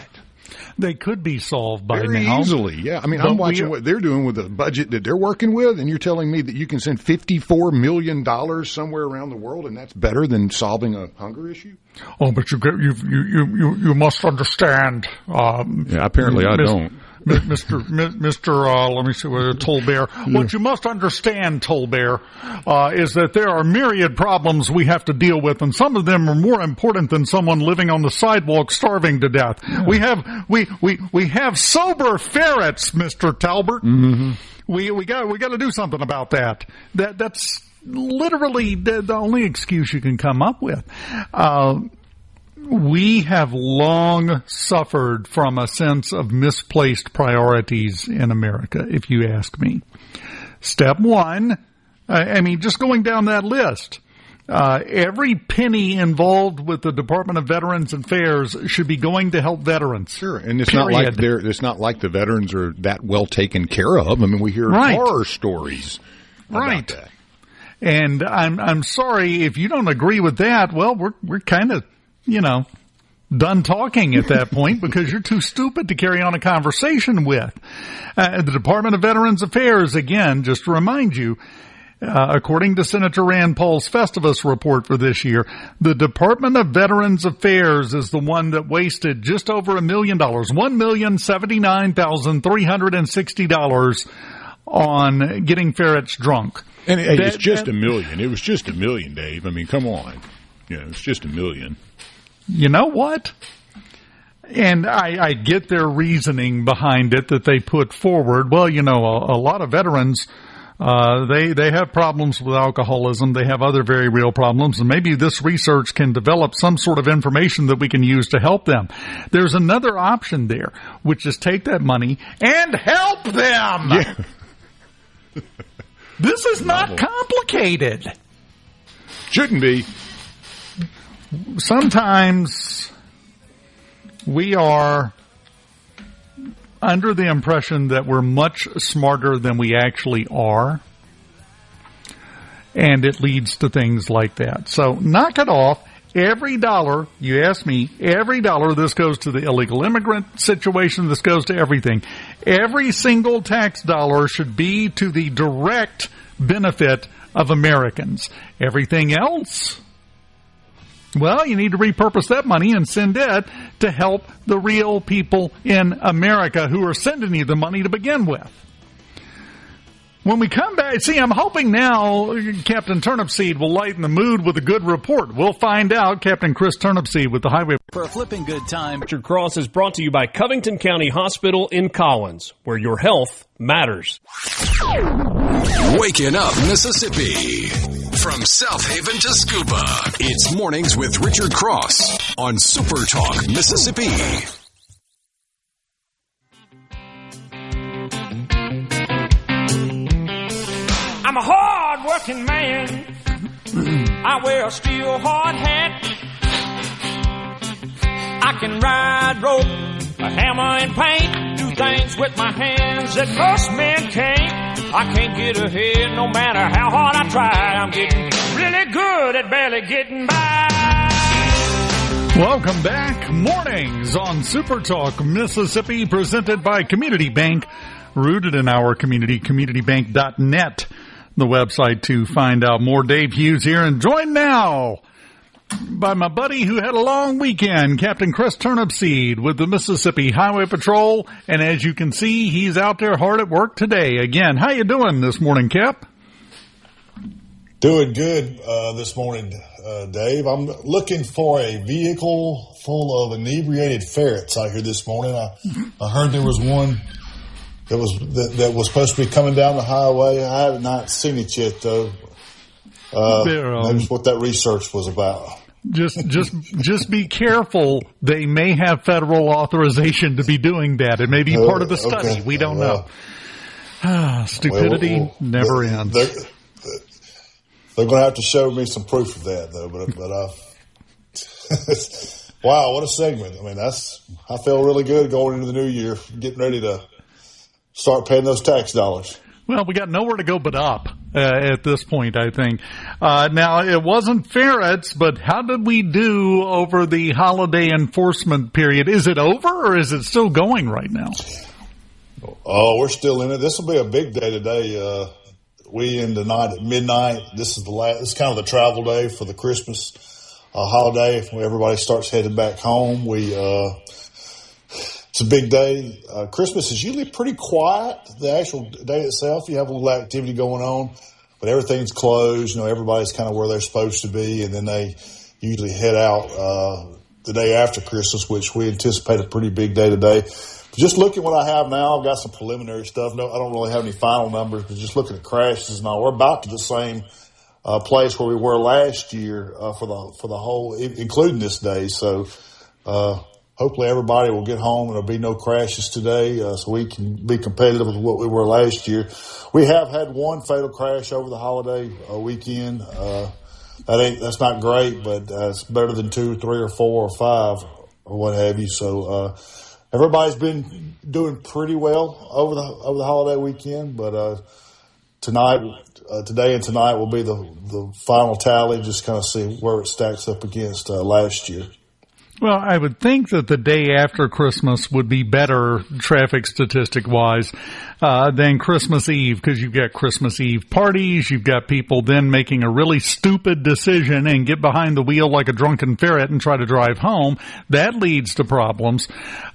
They could be solved by very now. Easily, yeah. I'm watching what they're doing with the budget that they're working with, and you're telling me that you can send $54 million somewhere around the world, and that's better than solving a hunger issue? Oh, but you must understand. Apparently I don't. Mr. Let me see what Tolbear. What you must understand, Tolbear, is that there are myriad problems we have to deal with, and some of them are more important than someone living on the sidewalk starving to death. Yeah. We have sober ferrets, Mr. Talbert. Mm-hmm. We got to do something about that. That's literally the only excuse you can come up with. We have long suffered from a sense of misplaced priorities in America, if you ask me. Step one, just going down that list, every penny involved with the Department of Veterans Affairs should be going to help veterans. Sure, and it's not like the veterans are that well taken care of. We hear horror stories about that. And I'm sorry if you don't agree with that. Well, we're kind of done talking at that point because you're too stupid to carry on a conversation with. The Department of Veterans Affairs, again, just to remind you, according to Senator Rand Paul's Festivus report for this year, the Department of Veterans Affairs is the one that wasted just over $1 million, $1,079,360 on getting ferrets drunk. And it's just $1 million. It was just $1 million, Dave. Come on. It's just $1 million. You know what? And I get their reasoning behind it that they put forward. Well, a lot of veterans, they have problems with alcoholism. They have other very real problems. And maybe this research can develop some sort of information that we can use to help them. There's another option there, which is take that money and help them. Yeah. This is not complicated. Shouldn't be. Sometimes we are under the impression that we're much smarter than we actually are, and it leads to things like that. So knock it off. Every dollar, you ask me, every dollar, this goes to the illegal immigrant situation, this goes to everything. Every single tax dollar should be to the direct benefit of Americans. Everything else, well, you need to repurpose that money and send it to help the real people in America who are sending you the money to begin with. When we come back, see, I'm hoping now Captain Turnipseed will lighten the mood with a good report. We'll find out. Captain Criss Turnipseed with the Highway. For a flipping good time. Capt Criss is brought to you by Covington County Hospital in Collins, where your health matters. Waking up Mississippi. From South Haven to Scuba, it's Mornings with Richard Cross on SuperTalk Mississippi. I'm a hard-working man. I wear a steel hard hat. I can ride rope, a hammer and paint, do things with my hands that most men can't. I can't get ahead no matter how hard I try. I'm getting really good at barely getting by. Welcome back. Mornings on SuperTalk Mississippi, presented by Community Bank, rooted in our community, communitybank.net, the website to find out more. Dave Hughes here, and joined now by my buddy who had a long weekend, Capt Criss Turnipseed with the Mississippi Highway Patrol. And as you can see, he's out there hard at work today. Again, how you doing this morning, Cap? Doing good this morning, Dave. I'm looking for a vehicle full of inebriated ferrets out here this morning. I heard there was one that was supposed to be coming down the highway. I have not seen it yet, though. Maybe what that research was about. Just be careful. They may have federal authorization to be doing that. It may be part of the study. Okay. We don't know. Stupidity never ends. They're going to have to show me some proof of that, though. But wow, what a segment! I mean, I feel really good going into the new year, getting ready to start paying those tax dollars. Well, we got nowhere to go but up at this point, I think. Now, it wasn't ferrets, but how did we do over the holiday enforcement period? Is it over, or is it still going right now? Oh, we're still in it. This will be a big day today. We end tonight at midnight. This is this is kind of the travel day for the Christmas holiday. When everybody starts heading back home, it's a big day. Christmas is usually pretty quiet. The actual day itself, you have a little activity going on, but everything's closed. Everybody's kind of where they're supposed to be, and then they usually head out the day after Christmas, which we anticipate a pretty big day today. But just looking at what I have now, I've got some preliminary stuff. No, I don't really have any final numbers, but just looking at crashes and all, we're about to the same place where we were last year for the whole, including this day. So. Hopefully everybody will get home and there'll be no crashes today, so we can be competitive with what we were last year. We have had one fatal crash over the holiday weekend. That's not great, but it's better than 2, 3, or 4, or 5, or what have you. So everybody's been doing pretty well over the holiday weekend, but today and tonight will be the final tally. Just kind of see where it stacks up against last year. Well, I would think that the day after Christmas would be better traffic statistic-wise than Christmas Eve, because you've got Christmas Eve parties, you've got people then making a really stupid decision and get behind the wheel like a drunken ferret and try to drive home. That leads to problems.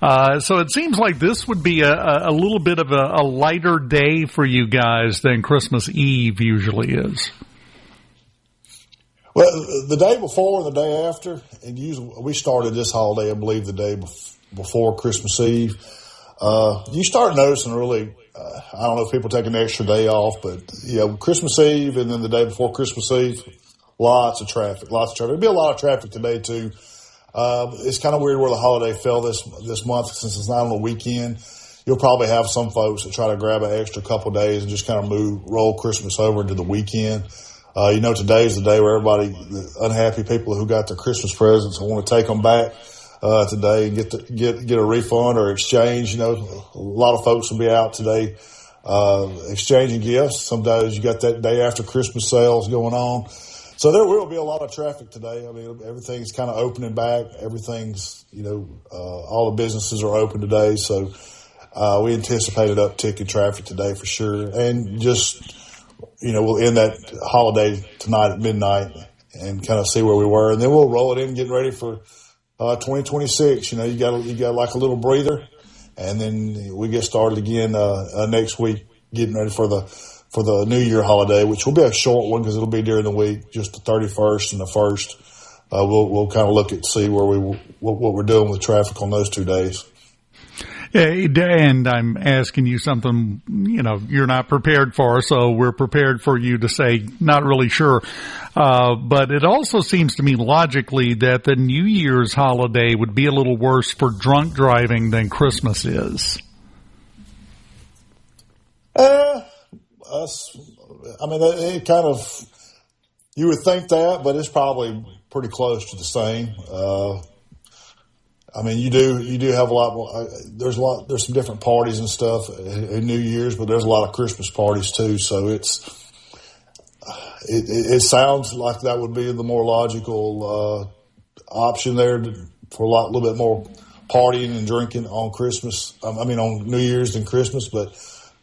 So it seems like this would be a little bit of a lighter day for you guys than Christmas Eve usually is. Well, the day before and the day after, and usually we started this holiday, I believe, the day before Christmas Eve. You start noticing really, I don't know if people take an extra day off, but Christmas Eve and then the day before Christmas Eve, lots of traffic. There'll be a lot of traffic today too. It's kind of weird where the holiday fell this month since it's not on a weekend. You'll probably have some folks that try to grab an extra couple days and just kind of roll Christmas over into the weekend. Today's the day where the unhappy people who got their Christmas presents want to take them back today and get a refund or exchange. A lot of folks will be out today exchanging gifts. Some days you got that day after Christmas sales going on. So there will be a lot of traffic today. I mean, everything's kind of opening back. Everything's, all the businesses are open today. So we anticipate an uptick in traffic today for sure. And just... we'll end that holiday tonight at midnight and kind of see where we were, and then we'll roll it in, getting ready for 2026. You got like a little breather, and then we get started again next week, getting ready for the New Year holiday, which will be a short one because it'll be during the week, just the 31st and the 1st. We'll kind of look at see what we're doing with traffic on those 2 days. And I'm asking you something, you're not prepared for, so we're prepared for you to say, not really sure. But it also seems to me logically that the New Year's holiday would be a little worse for drunk driving than Christmas is. It kind of, You would think that, but it's probably pretty close to the same. I mean, you do have a lot more. There's some different parties and stuff in New Year's, but there's a lot of Christmas parties too. So it sounds like that would be the more logical option there for a little bit more partying and drinking on Christmas. On New Year's than Christmas, but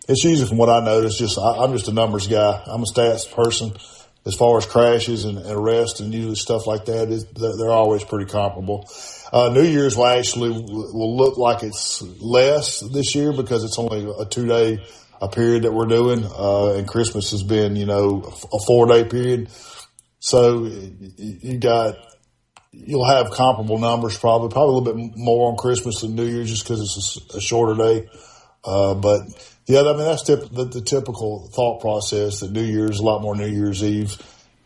it's usually, from what I notice, I'm just a numbers guy. I'm a stats person. As far as crashes and arrests and usually stuff like that, they're always pretty comparable. New Year's will look like it's less this year because it's only a 2-day period that we're doing, and Christmas has been, a 4-day period. So you'll have comparable numbers probably a little bit more on Christmas than New Year's just because it's a shorter day. But yeah, that's the typical thought process, that New Year's, a lot more New Year's Eve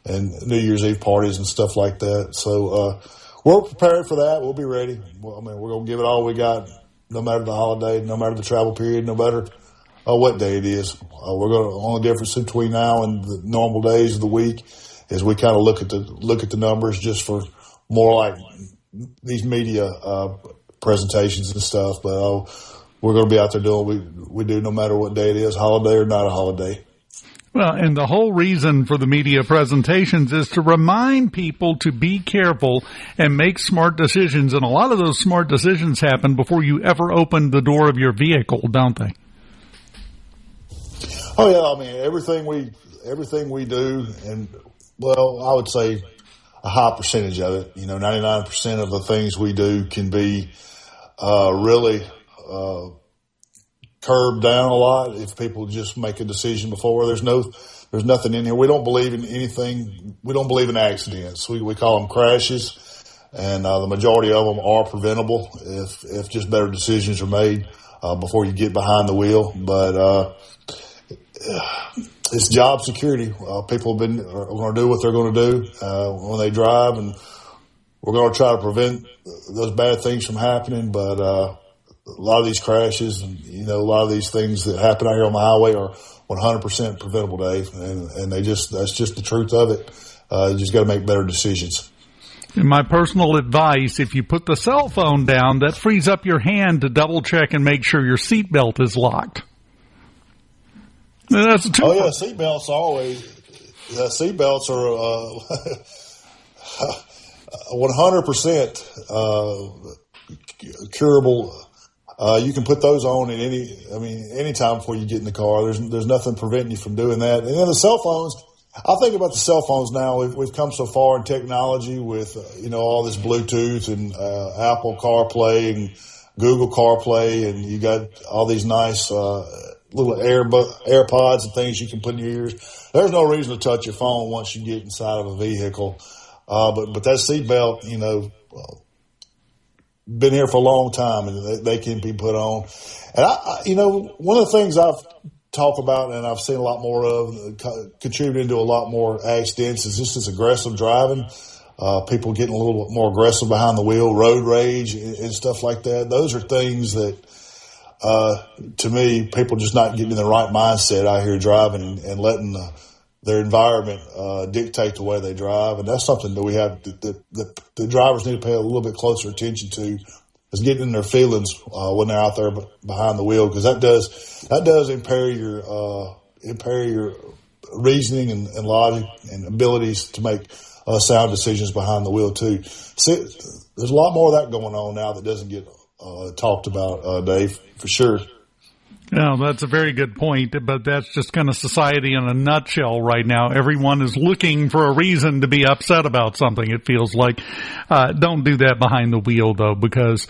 and New Year's Eve parties and stuff like that. So, we're prepared for that. We'll be ready. We're going to give it all we got, no matter the holiday, no matter the travel period, no matter what day it is. Only difference between now and the normal days of the week is we kind of look at the numbers just for more like these media presentations and stuff. But we're going to be out there doing what we do no matter what day it is, holiday or not a holiday. Well, and the whole reason for the media presentations is to remind people to be careful and make smart decisions. And a lot of those smart decisions happen before you ever open the door of your vehicle, don't they? Oh yeah, everything we do, and I would say a high percentage of it. 99% of the things we do can be really curbed down a lot if people just make a decision before. There's nothing in here. We don't believe in anything. We don't believe in accidents. We call them crashes, and the majority of them are preventable if just better decisions are made before you get behind the wheel. But it's job security. People are going to do what they're going to do when they drive, and we're going to try to prevent those bad things from happening. But a lot of these crashes and, a lot of these things that happen out here on the highway are 100% preventable, Dave. And that's just the truth of it. You just got to make better decisions. In my personal advice, if you put the cell phone down, that frees up your hand to double check and make sure your seatbelt is locked. That's a Oh yeah, seatbelts are 100% curable. You can put those on at any time before you get in the car. There's nothing preventing you from doing that. And then the cell phones, I think about the cell phones now. We've come so far in technology with, all this Bluetooth and Apple CarPlay and Google CarPlay, and you got all these nice little AirPods and things you can put in your ears. There's no reason to touch your phone once you get inside of a vehicle. But that seatbelt, been here for a long time, and they can be put on. And one of the things I've talked about and I've seen a lot more of contributing to a lot more accidents is just this aggressive driving. People getting a little bit more aggressive behind the wheel, road rage and stuff like that. Those are things that, to me, people just not getting in the right mindset out here driving and letting their environment dictate the way they drive. And that's something that we have the drivers need to pay a little bit closer attention to, is getting in their feelings when they're out there behind the wheel, because that does impair your reasoning and logic and abilities to make sound decisions behind the wheel too. See, there's a lot more of that going on now that doesn't get talked about, Dave, for sure. No, that's a very good point, but that's just kind of society in a nutshell right now. Everyone is looking for a reason to be upset about something, it feels like. Don't do that behind the wheel, though, because,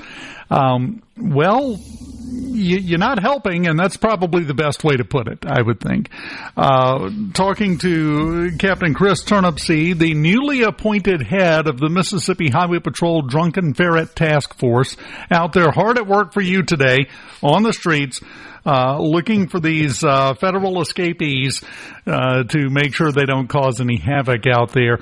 you're not helping, and that's probably the best way to put it, I would think. Talking to Capt Criss Turnipseed, the newly appointed head of the Mississippi Highway Patrol Drunken Ferret Task Force, out there hard at work for you today on the streets, looking for these federal escapees to make sure they don't cause any havoc out there.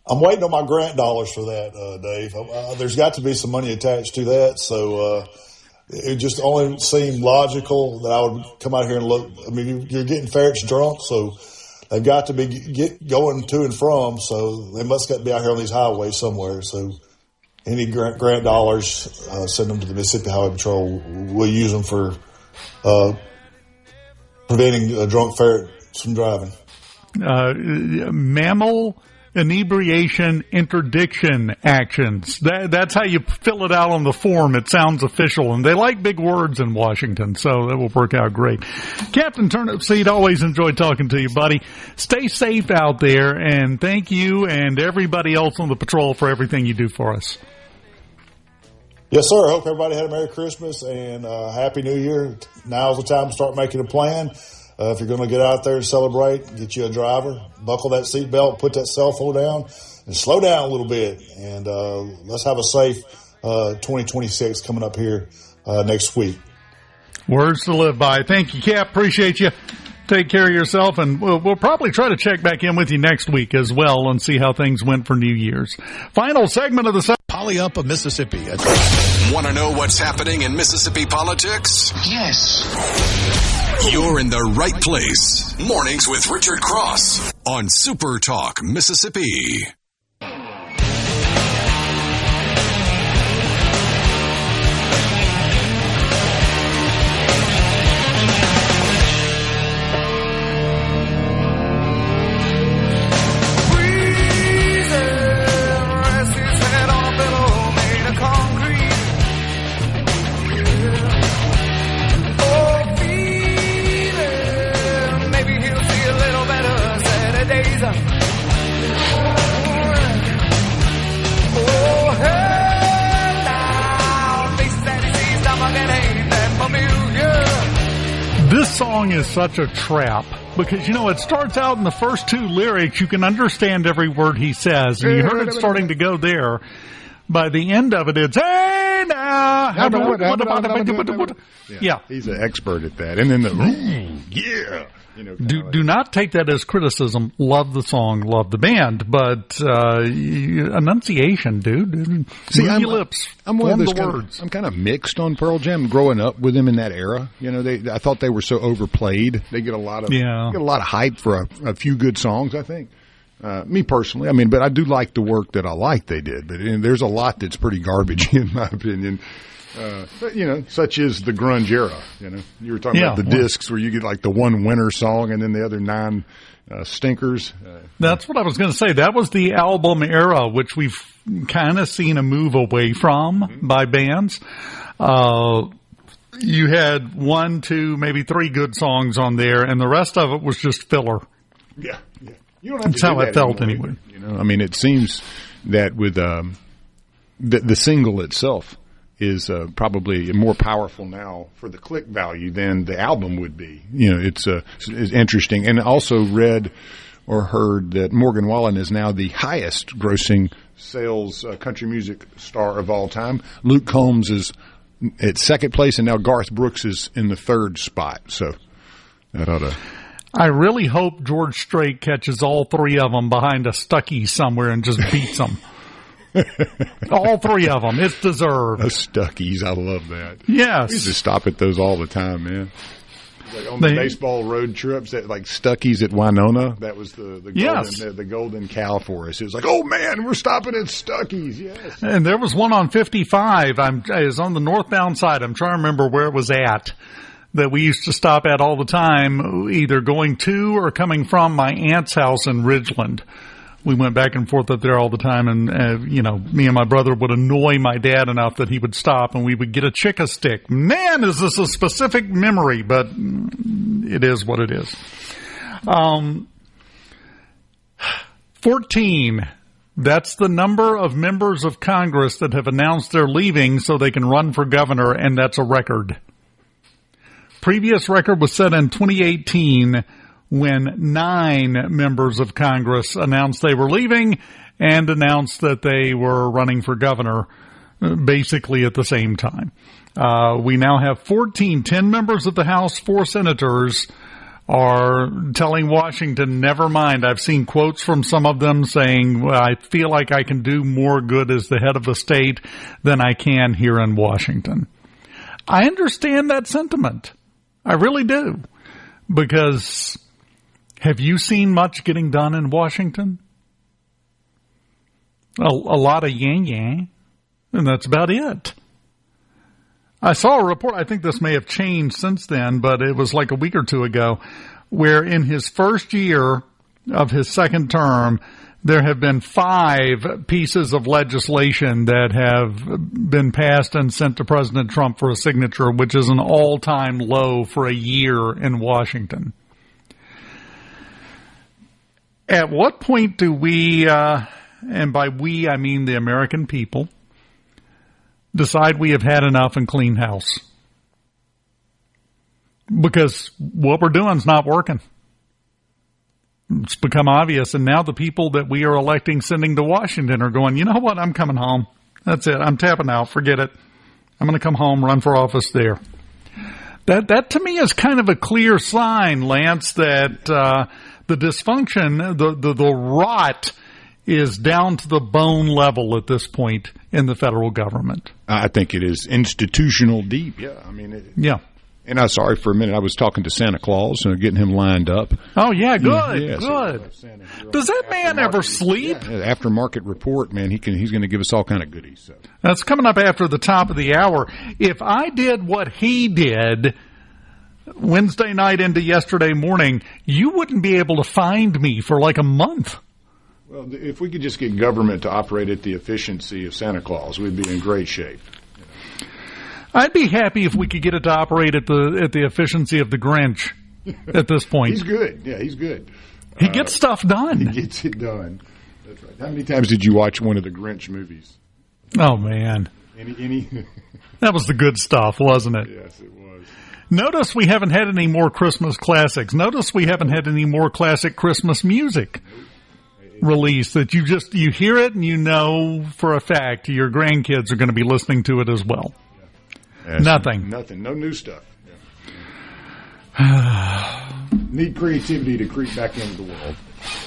I'm waiting on my grant dollars for that, Dave. There's got to be some money attached to that, so it just only seemed logical that I would come out here and look. I mean, you're getting ferrets drunk, so they've got to be going to and from, so they must be out here on these highways somewhere. So any grant dollars, send them to the Mississippi Highway Patrol. We'll use them for preventing drunk ferrets from driving. Mammal inebriation interdiction actions. That's how you fill it out on the form. It sounds official, and they like big words in Washington, so that will work out great. Captain Turnipseed, always enjoyed talking to you, buddy. Stay safe out there, and thank you and everybody else on the patrol for everything you do for us. Yes, sir. I hope everybody had a Merry Christmas and Happy New Year. Now's the time to start making a plan. If you're going to get out there and celebrate, get you a driver, buckle that seatbelt, put that cell phone down, and slow down a little bit. And let's have a safe 2026 coming up here next week. Words to live by. Thank you, Cap. Appreciate you. Take care of yourself, and we'll probably try to check back in with you next week as well and see how things went for New Year's. Final segment of the Poly Up of Mississippi. Want to know what's happening in Mississippi politics? Yes. You're in the right place. Mornings with Richard Cross on SuperTalk Mississippi. This song is such a trap because, it starts out in the first two lyrics. You can understand every word he says, and you heard it starting to go there. By the end of it, it's, hey, now. Yeah. He's an expert at that. And then yeah. Do not take that as criticism. Love the song, love the band, but enunciation, dude. See, your lips. I'm one of those words. I'm kind of mixed on Pearl Jam. Growing up with them in that era, I thought they were so overplayed. They get a lot of hype for a few good songs. I think. Me personally, but I do like the work that I like they did. But there's a lot that's pretty garbage in my opinion. But, such is the grunge era. You were talking about the discs where you get like the one winner song and then the other 9 stinkers. That's what I was going to say. That was the album era, which we've kind of seen a move away from by bands. You had 1, 2, maybe 3 good songs on there, and the rest of it was just filler. Yeah. You don't have That's to how do that I felt anymore. anyway. It seems that with the single itself is probably more powerful now for the click value than the album would be. It's interesting. And also read or heard that Morgan Wallen is now the highest grossing sales country music star of all time. Luke Combs is at second place, and now Garth Brooks is in the 3rd spot. So that ought to... I really hope George Strait catches all 3 of them behind a Stuckey somewhere and just beats them. All 3 of them. It's deserved. The Stuckies. I love that. Yes. We used to stop at those all the time, man. Like on the baseball road trips, like Stuckies at Winona, that was the golden cow for us. It was like, oh, man, we're stopping at Stuckies. Yes. And there was one on 55. It was on the northbound side. I'm trying to remember where it was at. That we used to stop at all the time, either going to or coming from my aunt's house in Ridgeland. We went back and forth up there all the time, and, me and my brother would annoy my dad enough that he would stop, and we would get a Chick-a stick. Man, is this a specific memory, but it is what it is. 14. That's the number of members of Congress that have announced they're leaving so they can run for governor, and that's a record. Previous record was set in 2018 when 9 members of Congress announced they were leaving and announced that they were running for governor basically at the same time. We now have 10 members of the House, 4 senators are telling Washington, never mind. I've seen quotes from some of them saying, well, I feel like I can do more good as the head of a state than I can here in Washington. I understand that sentiment. I really do. Because Have you seen much getting done in Washington? A lot of yang, and that's about it. I saw a report, I think this may have changed since then, but it was like a week or two ago, where in his first year of his second term, there have been 5 pieces of legislation that have been passed and sent to President Trump for a signature, which is an all-time low for a year in Washington. At what point do we, and by we I mean the American people, decide we have had enough and clean house? Because what we're doing is not working. It's become obvious, and now the people that we are electing sending to Washington are going, you know what, I'm coming home. That's it. I'm tapping out. Forget it. I'm going to come home, run for office there. That to me is kind of a clear sign, Lance, that the dysfunction, the rot is down to the bone level at this point in the federal government. I think it is institutional deep. Yeah, I mean, yeah. And I'm sorry for a minute. I was talking to Santa Claus and getting him lined up. Oh, yeah, good, good. Does that man ever sleep? Yeah, aftermarket report, man, he's going to give us all kind of goodies. So. That's coming up after the top of the hour. If I did what he did Wednesday night into yesterday morning, you wouldn't be able to find me for like a month. Well, if we could just get government to operate at the efficiency of Santa Claus, we'd be in great shape. I'd be happy if we could get it to operate at the efficiency of the Grinch at this point. He's good. Yeah, he's good. He gets stuff done. He gets it done. That's right. How many times did you watch one of the Grinch movies? Oh, man. Any? That was the good stuff, wasn't it? Yes, it was. Notice we haven't had any more Christmas classics. Notice we haven't had any more classic Christmas music released that you hear it and you know for a fact your grandkids are going to be listening to it as well. Nothing. No new stuff. Yeah. Need creativity to creep back into the world.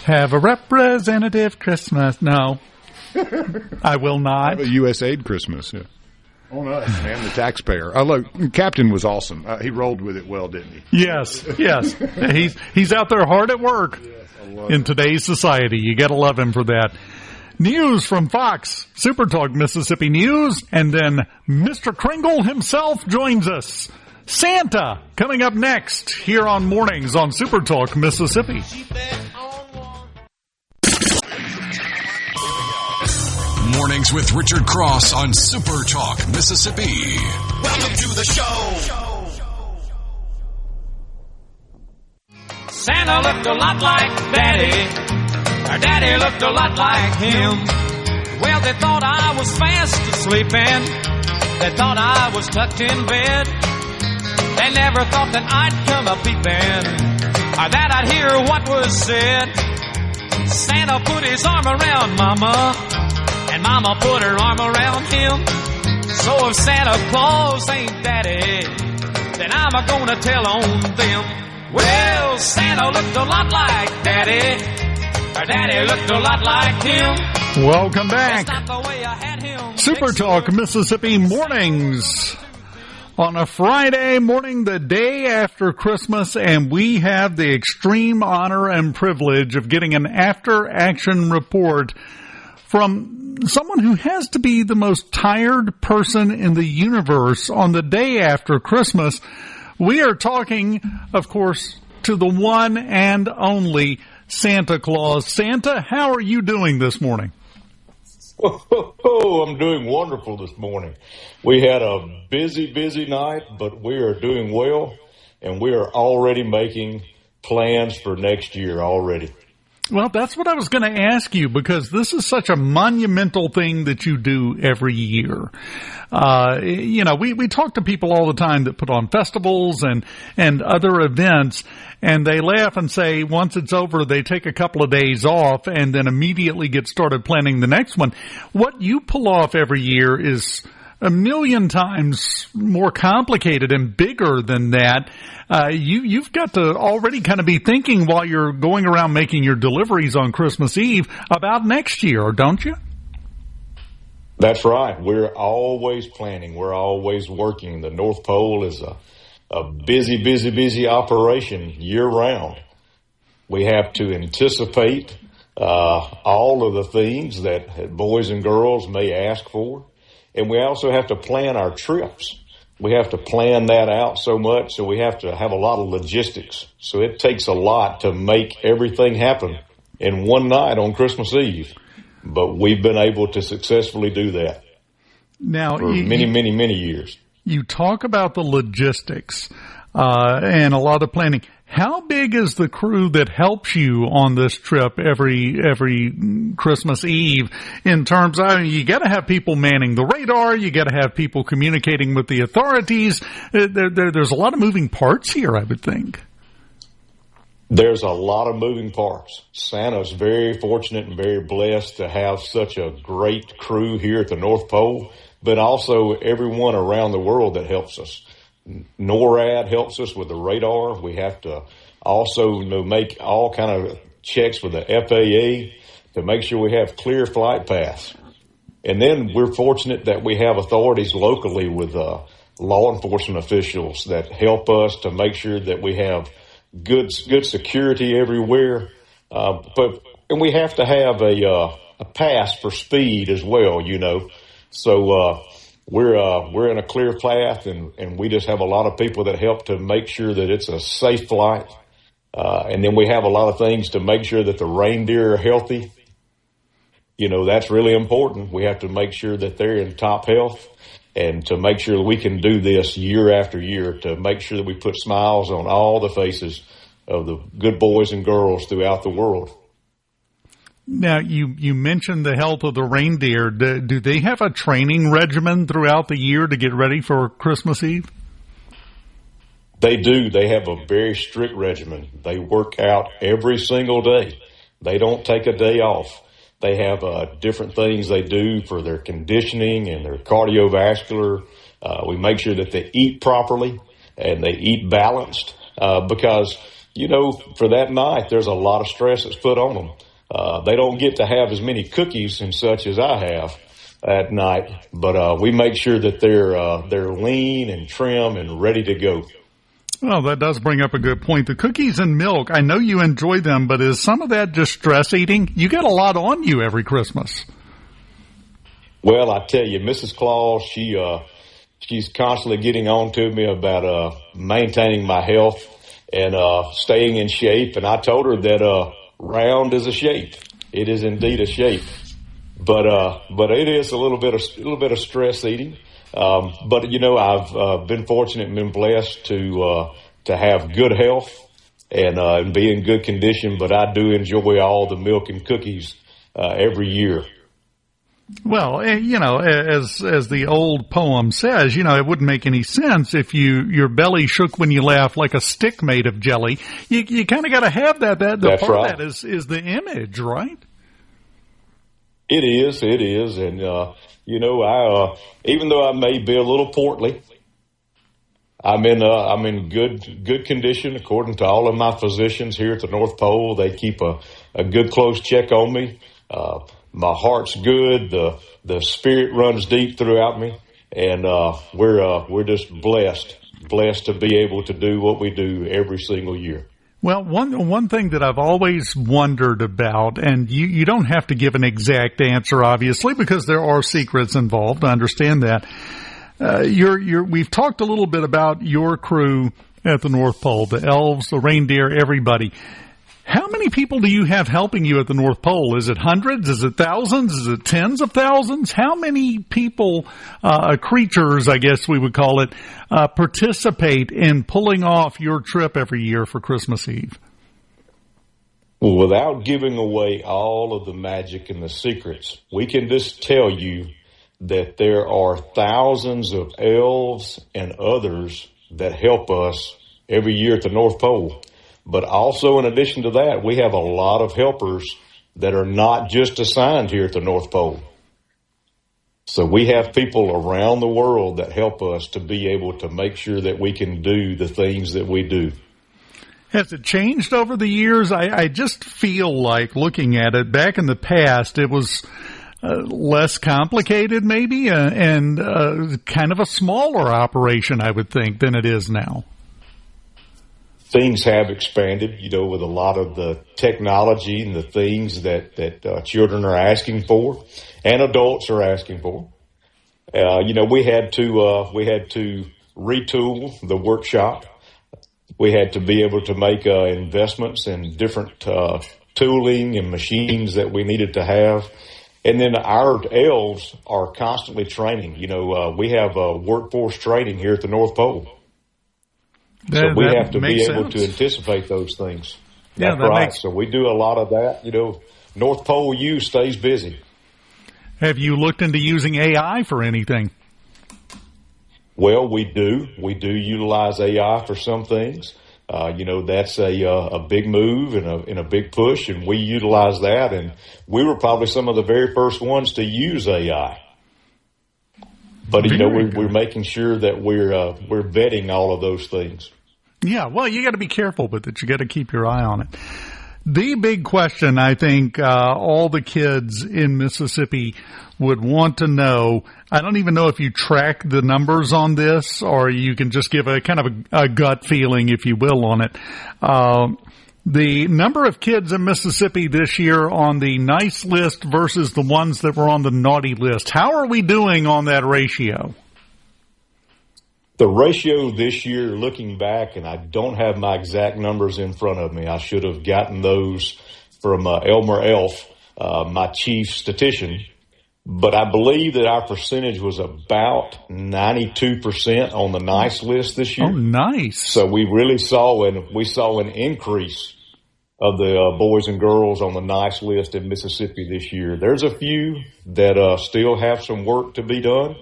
Have a representative Christmas. No. I will not. Have a USAID Christmas. Yeah. On us, man, the taxpayer. Look, Captain was awesome. He rolled with it well, didn't he? Yes. He's out there hard at work in today's society. You got to love him for that. News from Fox, SuperTalk Mississippi News, and then Mr. Kringle himself joins us. Santa coming up next here on Mornings on SuperTalk Mississippi. Mornings with Richard Cross on SuperTalk Mississippi. Welcome to the show. Santa looked a lot like Daddy. Our daddy looked a lot like him. Well, they thought I was fast asleep and they thought I was tucked in bed. They never thought that I'd come a peeping or that I'd hear what was said. Santa put his arm around Mama and Mama put her arm around him. So if Santa Claus ain't Daddy, then I'm gonna tell on them. Well, Santa looked a lot like Daddy. Our daddy looked a lot like him. Welcome back. SuperTalk Mississippi Mornings on a Friday morning, the day after Christmas, and we have the extreme honor and privilege of getting an after-action report from someone who has to be the most tired person in the universe on the day after Christmas. We are talking, of course, to the one and only Santa Claus. Santa, how are you doing this morning? Oh, I'm doing wonderful this morning. We had a busy night, but we are doing well, and we are already making plans for next year already. Well, that's what I was going to ask you, because this is such a monumental thing that you do every year. We talk to people all the time that put on festivals and other events, and they laugh and say once it's over, they take a couple of days off and then immediately get started planning the next one. What you pull off every year is a million times more complicated and bigger than that. You've got to already kind of be thinking while you're going around making your deliveries on Christmas Eve about next year, don't you? That's right. We're always planning. We're always working. The North Pole is a busy operation year round. We have to anticipate all of the things that boys and girls may ask for. And we also have to plan our trips. We have to plan that out so much, so we have to have a lot of logistics. So it takes a lot to make everything happen in one night on Christmas Eve. But we've been able to successfully do that now for many years. You talk about the logistics and a lot of planning. How big is the crew that helps you on this trip every Christmas Eve in terms of, you got to have people manning the radar, you got to have people communicating with the authorities. There's a lot of moving parts here, I would think. There's a lot of moving parts. Santa's very fortunate and very blessed to have such a great crew here at the North Pole, but also everyone around the world that helps us. NORAD helps us with the radar. We have to also make all kind of checks with the FAA to make sure we have clear flight paths. And then we're fortunate that we have authorities locally with law enforcement officials that help us to make sure that we have good security everywhere. And we have to have a pass for speed as well, So we're in a clear path, and we just have a lot of people that help to make sure that it's a safe flight. And then we have a lot of things to make sure that the reindeer are healthy. That's really important. We have to make sure that they're in top health, and to make sure that we can do this year after year, to make sure that we put smiles on all the faces of the good boys and girls throughout the world. Now, you mentioned the health of the reindeer. Do they have a training regimen throughout the year to get ready for Christmas Eve? They do. They have a very strict regimen. They work out every single day. They don't take a day off. They have different things they do for their conditioning and their cardiovascular. We make sure that they eat properly and they eat balanced because, for that night, there's a lot of stress that's put on them. They don't get to have as many cookies and such as I have at night, but we make sure that they're lean and trim and ready to go. Well, that does bring up a good point. The cookies and milk, I know you enjoy them, but is some of that just stress eating? You get a lot on you every Christmas. Well, I tell you, Mrs. Claus, she's constantly getting on to me about maintaining my health and staying in shape, and I told her that round is a shape. It is indeed a shape, but it is a little bit of stress eating. But I've been fortunate and been blessed to have good health and be in good condition. But I do enjoy all the milk and cookies every year. Well, as the old poem says, it wouldn't make any sense if your belly shook when you laugh like a stick made of jelly. You kind of got to have that. That's part right. Of that is the image, right? It is, and I even though I may be a little portly, I'm in good condition according to all of my physicians here at the North Pole. They keep a good close check on me. My heart's good. The spirit runs deep throughout me, and we're just blessed to be able to do what we do every single year. Well, one thing that I've always wondered about, and you don't have to give an exact answer, obviously, because there are secrets involved. I understand that. We've talked a little bit about your crew at the North Pole, the elves, the reindeer, everybody. How many people do you have helping you at the North Pole? Is it hundreds? Is it thousands? Is it tens of thousands? How many people, creatures, I guess we would call it, participate in pulling off your trip every year for Christmas Eve? Well, without giving away all of the magic and the secrets, we can just tell you that there are thousands of elves and others that help us every year at the North Pole. But also, in addition to that, we have a lot of helpers that are not just assigned here at the North Pole. So we have people around the world that help us to be able to make sure that we can do the things that we do. Has it changed over the years? I just feel like, looking at it, back in the past, it was less complicated maybe and kind of a smaller operation, I would think, than it is now. things have expanded, with a lot of the technology and the things that children are asking for and adults are asking for. We had to retool the workshop. We had to be able to make investments in different tooling and machines that we needed to have. And then our elves are constantly training. We have workforce training here at the North Pole. So we have to be able to anticipate those things. That's right. So we do a lot of that. North Pole U stays busy. Have you looked into using AI for anything? Well, we do. We do utilize AI for some things. That's a big move and a big push, and we utilize that. And we were probably some of the very first ones to use AI. But we're making sure that we're vetting all of those things. Yeah, well, you got to be careful with it. You got to keep your eye on it. The big question, I think, all the kids in Mississippi would want to know. I don't even know if you track the numbers on this, or you can just give a kind of a gut feeling, if you will, on it. The number of kids in Mississippi this year on the nice list versus the ones that were on the naughty list. How are we doing on that ratio? The ratio this year, looking back, and I don't have my exact numbers in front of me. I should have gotten those from Elmer Elf, my chief statistician. But I believe that our percentage was about 92% on the nice list this year. Oh, nice. So we really saw an increase of the boys and girls on the nice list in Mississippi this year. There's a few that still have some work to be done.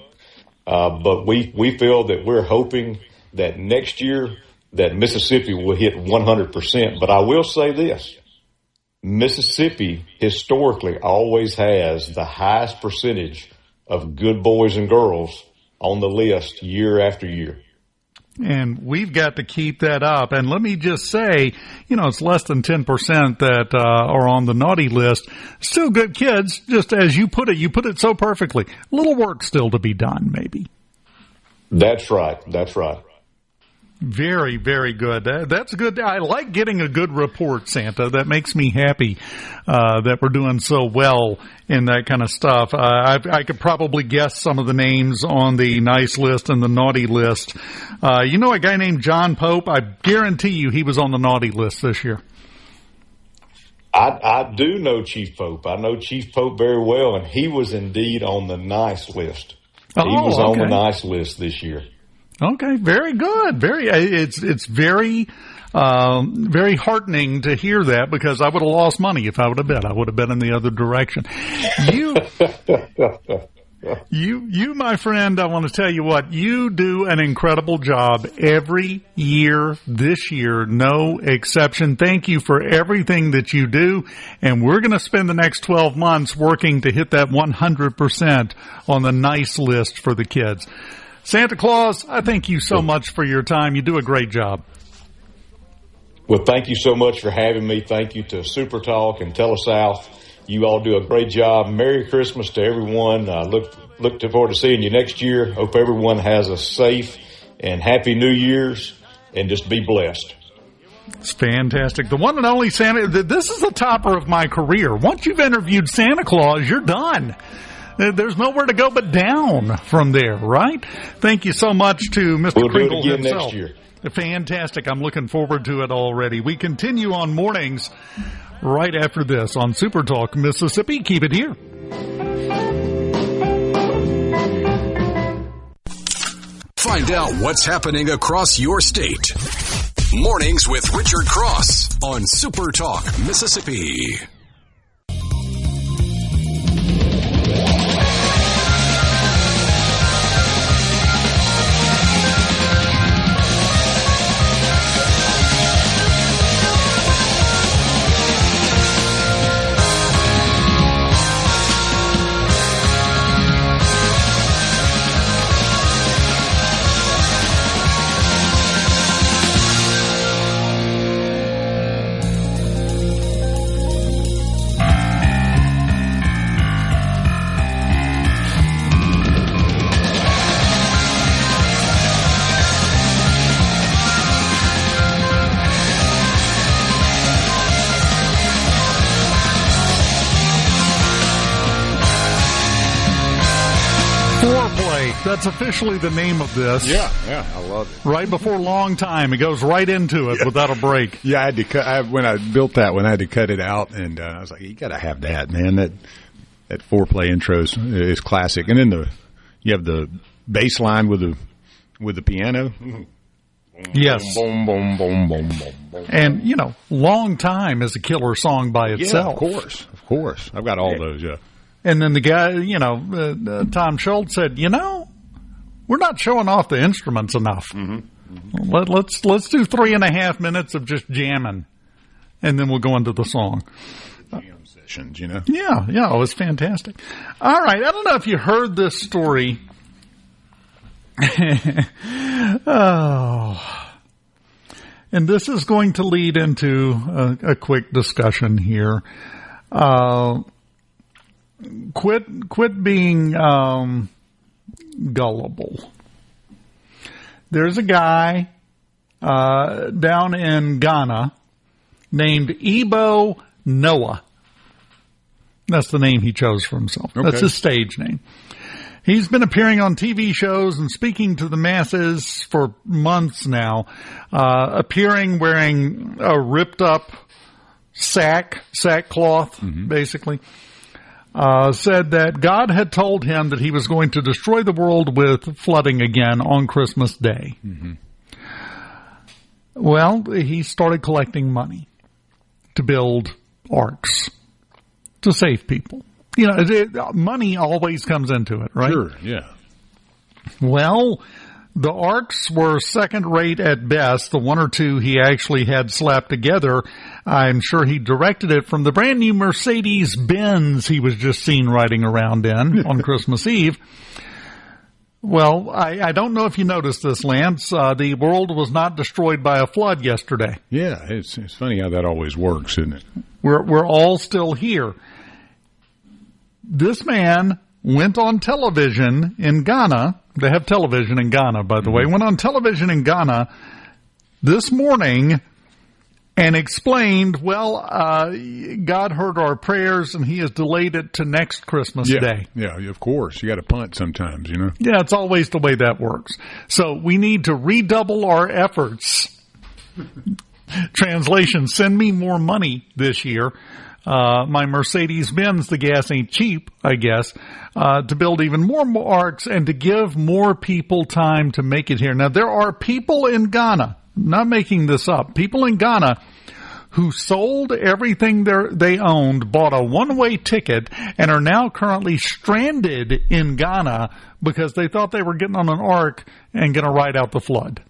But we feel that we're hoping that next year that Mississippi will hit 100%. But I will say this. Mississippi historically always has the highest percentage of good boys and girls on the list year after year. And we've got to keep that up. And let me just say, it's less than 10% that are on the naughty list. Still good kids, just as you put it so perfectly. A little work still to be done, maybe. That's right. Very, very good. That's good. I like getting a good report, Santa. That makes me happy that we're doing so well in that kind of stuff. I could probably guess some of the names on the nice list and the naughty list. A guy named John Pope? I guarantee you he was on the naughty list this year. I do know Chief Pope. I know Chief Pope very well, and he was indeed on the nice list. He was on the nice list this year. Okay, very good. It's very very heartening to hear that, because I would have lost money if I would have bet. I would have bet in the other direction. You, my friend, I want to tell you what, you do an incredible job every year, this year, no exception. Thank you for everything that you do, and we're going to spend the next 12 months working to hit that 100% on the nice list for the kids. Santa Claus, I thank you so much for your time. You do a great job. Well, thank you so much for having me. Thank you to SuperTalk and TeleSouth. You all do a great job. Merry Christmas to everyone. Look forward to seeing you next year. Hope everyone has a safe and happy New Year's, and just be blessed. It's fantastic. The one and only Santa. This is the topper of my career. Once you've interviewed Santa Claus, you're done. There's nowhere to go but down from there, right? Thank you so much to Mr. We'll Kringle do it again himself. Next year. Fantastic. I'm looking forward to it already. We continue on mornings right after this on SuperTalk Mississippi. Keep it here. Find out what's happening across your state. Mornings with Richard Cross on SuperTalk Mississippi. That's officially the name of this. Yeah, I love it. Right before long time, it goes right into it without a break. Yeah, I had to cut. When I built that one, I had to cut it out, and I was like, "You got to have that, man." That foreplay intro is classic, and then you have the bass line with the piano. Yes. Boom, boom, boom, boom, boom, boom. And long time is a killer song by itself. Yeah, of course. I've got all those. Yeah. And then the guy, Tom Schultz said, we're not showing off the instruments enough. Mm-hmm. Let's do 3.5 minutes of just jamming, and then we'll go into the song. Jam sessions, Yeah, it was fantastic. All right, I don't know if you heard this story. And this is going to lead into a quick discussion here. Quit being gullible. There's a guy down in Ghana named Ebo Noah. That's the name he chose for himself. Okay. That's his stage name. He's been appearing on TV shows and speaking to the masses for months now, appearing wearing a ripped up sackcloth, basically. Said that God had told him that he was going to destroy the world with flooding again on Christmas Day. Mm-hmm. Well, he started collecting money to build arks to save people. Money always comes into it, right? Sure, yeah. Well, the arks were second rate at best. The one or two he actually had slapped together, I'm sure he directed it from the brand new Mercedes Benz he was just seen riding around in on Christmas Eve. Well, I don't know if you noticed this, Lance. The world was not destroyed by a flood yesterday. Yeah, it's funny how that always works, isn't it? We're all still here. This man went on television in Ghana. They have television in Ghana, by the way. Went on television in Ghana this morning and explained, God heard our prayers and he has delayed it to next Christmas Day. Yeah, of course. You got to punt sometimes, Yeah, it's always the way that works. So we need to redouble our efforts. Translation, send me more money this year. My Mercedes-Benz, the gas ain't cheap, I guess, to build even more arks and to give more people time to make it here. Now, there are people in Ghana, not making this up, people in Ghana who sold everything they owned, bought a one-way ticket, and are now currently stranded in Ghana because they thought they were getting on an ark and going to ride out the flood.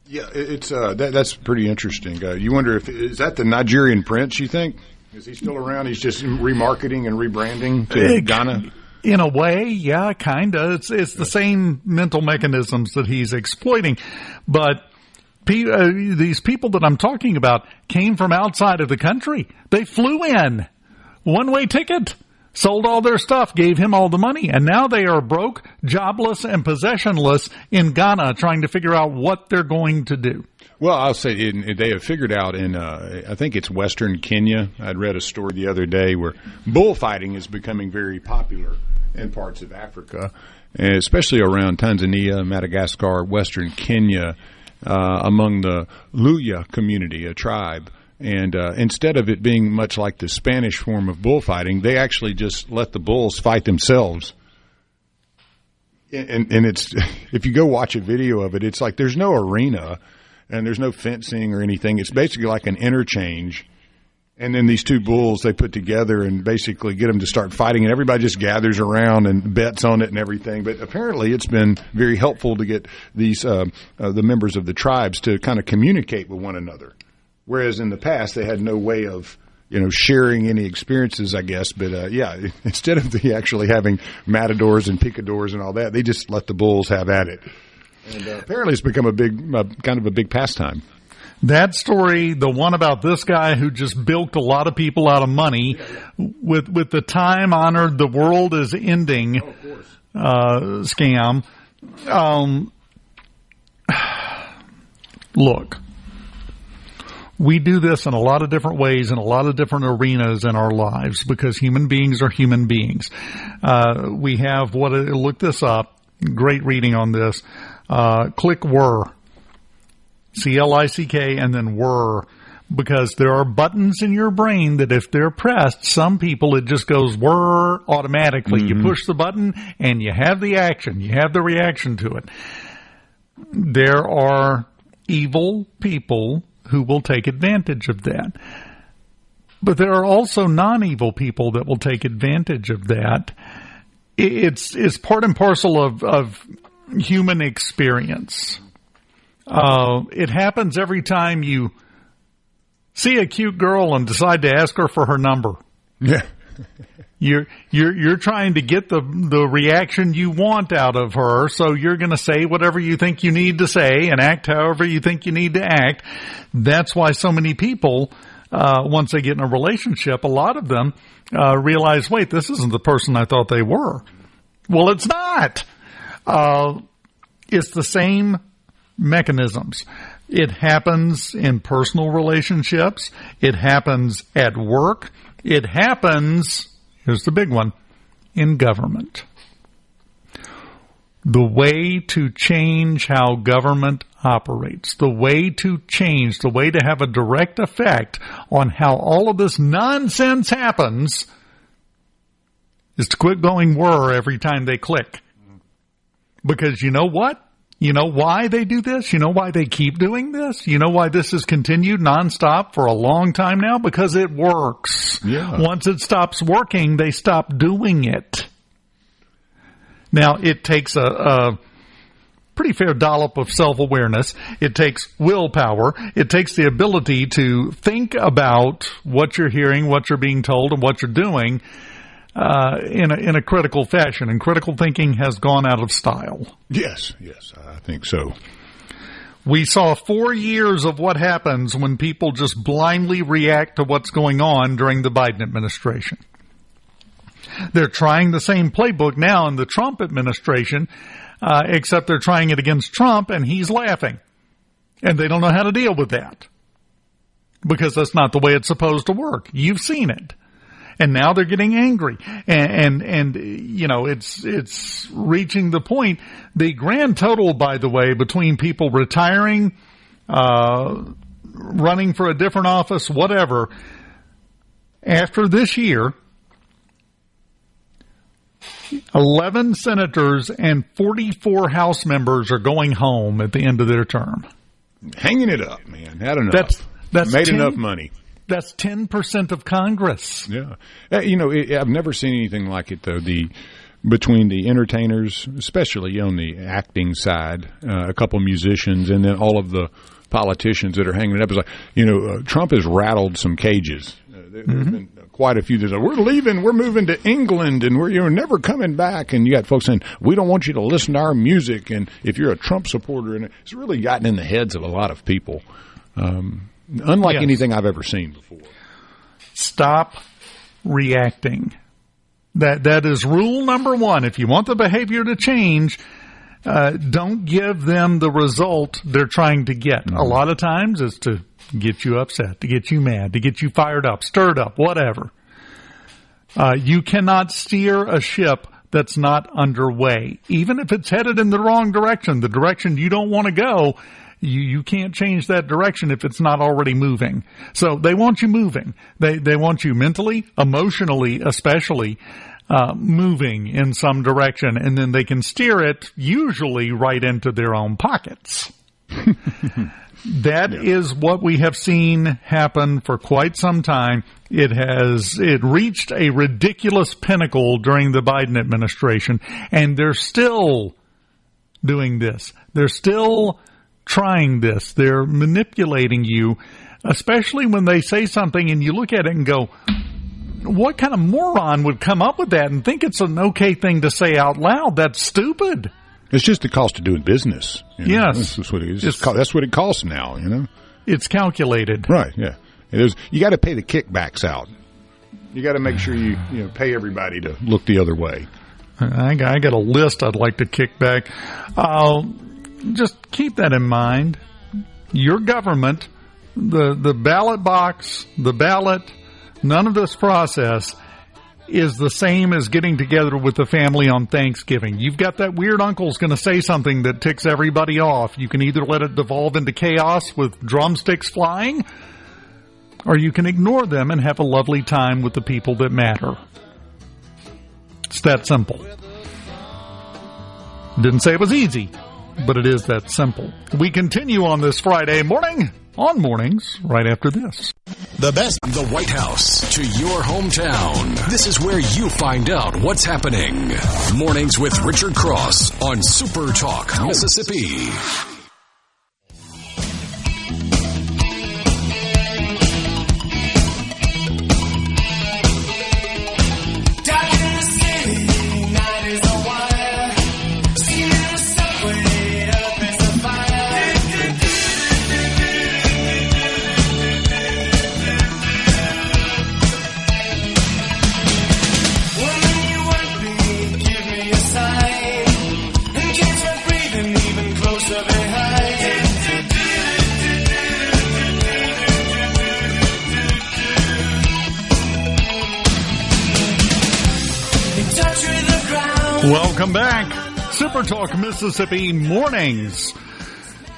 Yeah, it's that's pretty interesting. You wonder is that the Nigerian prince, you think? Is he still around? He's just remarketing and rebranding to Ghana? In a way, yeah, kind of. It's the same mental mechanisms that he's exploiting. But these people that I'm talking about came from outside of the country. They flew in. One-way ticket. Sold all their stuff, gave him all the money, and now they are broke, jobless, and possessionless in Ghana trying to figure out what they're going to do. Well, I'll say they have figured out in, I think it's Western Kenya. I'd read a story the other day where bullfighting is becoming very popular in parts of Africa, and especially around Tanzania, Madagascar, Western Kenya, among the Luya community, a tribe. And instead of it being much like the Spanish form of bullfighting, they actually just let the bulls fight themselves. And it's if you go watch a video of it, it's like there's no arena and there's no fencing or anything. It's basically like an interchange. And then these two bulls they put together and basically get them to start fighting, and everybody just gathers around and bets on it and everything. But apparently it's been very helpful to get these the members of the tribes to kind of communicate with one another. Whereas in the past, they had no way of, sharing any experiences, I guess. But, instead of actually having matadors and picadors and all that, they just let the bulls have at it. And apparently it's become a big pastime. That story, the one about this guy who just bilked a lot of people out of money, with the time-honored, the world is ending scam. Look. We do this in a lot of different ways in a lot of different arenas in our lives because human beings are human beings. We have look this up. great reading on this. Click whir. C-L-I-C-K and then whir. Because there are buttons in your brain that if they're pressed, some people it just goes whir automatically. You push the button and you have the action. You have the reaction to it. There are evil people who will take advantage of that. But there are also non-evil people that will take advantage of that. It's part and parcel of human experience. It happens every time you see a cute girl and decide to ask her for her number. Yeah. You're trying to get the reaction you want out of her, so you're going to say whatever you think you need to say and act however you think you need to act. That's why so many people, once they get in a relationship, a lot of them realize, wait, this isn't the person I thought they were. Well, it's not. It's the same mechanisms. It happens in personal relationships. It happens at work. It happens, here's the big one, in government. The way to change how government operates, the way to change, the way to have a direct effect on how all of this nonsense happens is to quit going whir every time they click. Because you know what? You know why they do this? You know why they keep doing this? You know why this has continued nonstop for a long time now? Because it works. Yeah. Once it stops working, they stop doing it. Now, it takes a pretty fair dollop of self-awareness. It takes willpower. It takes the ability to think about what you're hearing, what you're being told, and what you're doing in a critical fashion. And critical thinking has gone out of style. Yes, I think so. We saw 4 years of what happens when people just blindly react to what's going on during the Biden administration. They're trying the same playbook now in the Trump administration, except they're trying it against Trump, and he's laughing. And they don't know how to deal with that. Because that's not the way it's supposed to work. You've seen it. And now they're getting angry. And you know, it's reaching the point. The grand total, by the way, between people retiring, running for a different office, whatever, after this year, 11 senators and 44 House members are going home at the end of their term. Hanging it up, man. Had enough. That's made enough money. That's 10% of Congress. Yeah. You know, I've never seen anything like it, though. Between the entertainers, especially on the acting side, a couple musicians, and then all of the politicians that are hanging it up. It's like, you know, Trump has rattled some cages. There's been quite a few that say, we're leaving, we're moving to England, and we're never coming back. And you got folks saying, we don't want you to listen to our music. And if you're a Trump supporter, and it's really gotten in the heads of a lot of people. Unlike anything I've ever seen before. Stop reacting. That is rule number one. If you want the behavior to change, don't give them the result they're trying to get. A lot of times it's to get you upset, to get you mad, to get you fired up, stirred up, whatever. You cannot steer a ship that's not underway. Even if it's headed in the wrong direction, the direction you don't want to go, you can't change that direction if it's not already moving. So they want you moving. They want you mentally, emotionally, especially moving in some direction, and then they can steer it usually right into their own pockets. That is what we have seen happen for quite some time. It reached a ridiculous pinnacle during the Biden administration, and they're still doing this. They're still trying this. They're manipulating you, especially when they say something and you look at it and go, what kind of moron would come up with that and think it's an okay thing to say out loud? That's stupid. It's just the cost of doing business. You know? Yes. That's what it is. That's what it costs now, you know? It's calculated. Right, yeah. It is. You got to pay the kickbacks out. You got to make sure you pay everybody to look the other way. I got a list I'd like to kick back. Just keep that in mind. Your government, the ballot box, the ballot, none of this process is the same as getting together with the family on Thanksgiving. You've got that weird uncle's going to say something that ticks everybody off. You can either let it devolve into chaos with drumsticks flying, or you can ignore them and have a lovely time with the people that matter. It's that simple. Didn't say it was easy, but it is that simple. We continue on this Friday morning on Mornings right after this. The best. The White House to your hometown. This is where you find out what's happening. Mornings with Richard Cross on SuperTalk, Mississippi. Welcome back. SuperTalk Mississippi Mornings.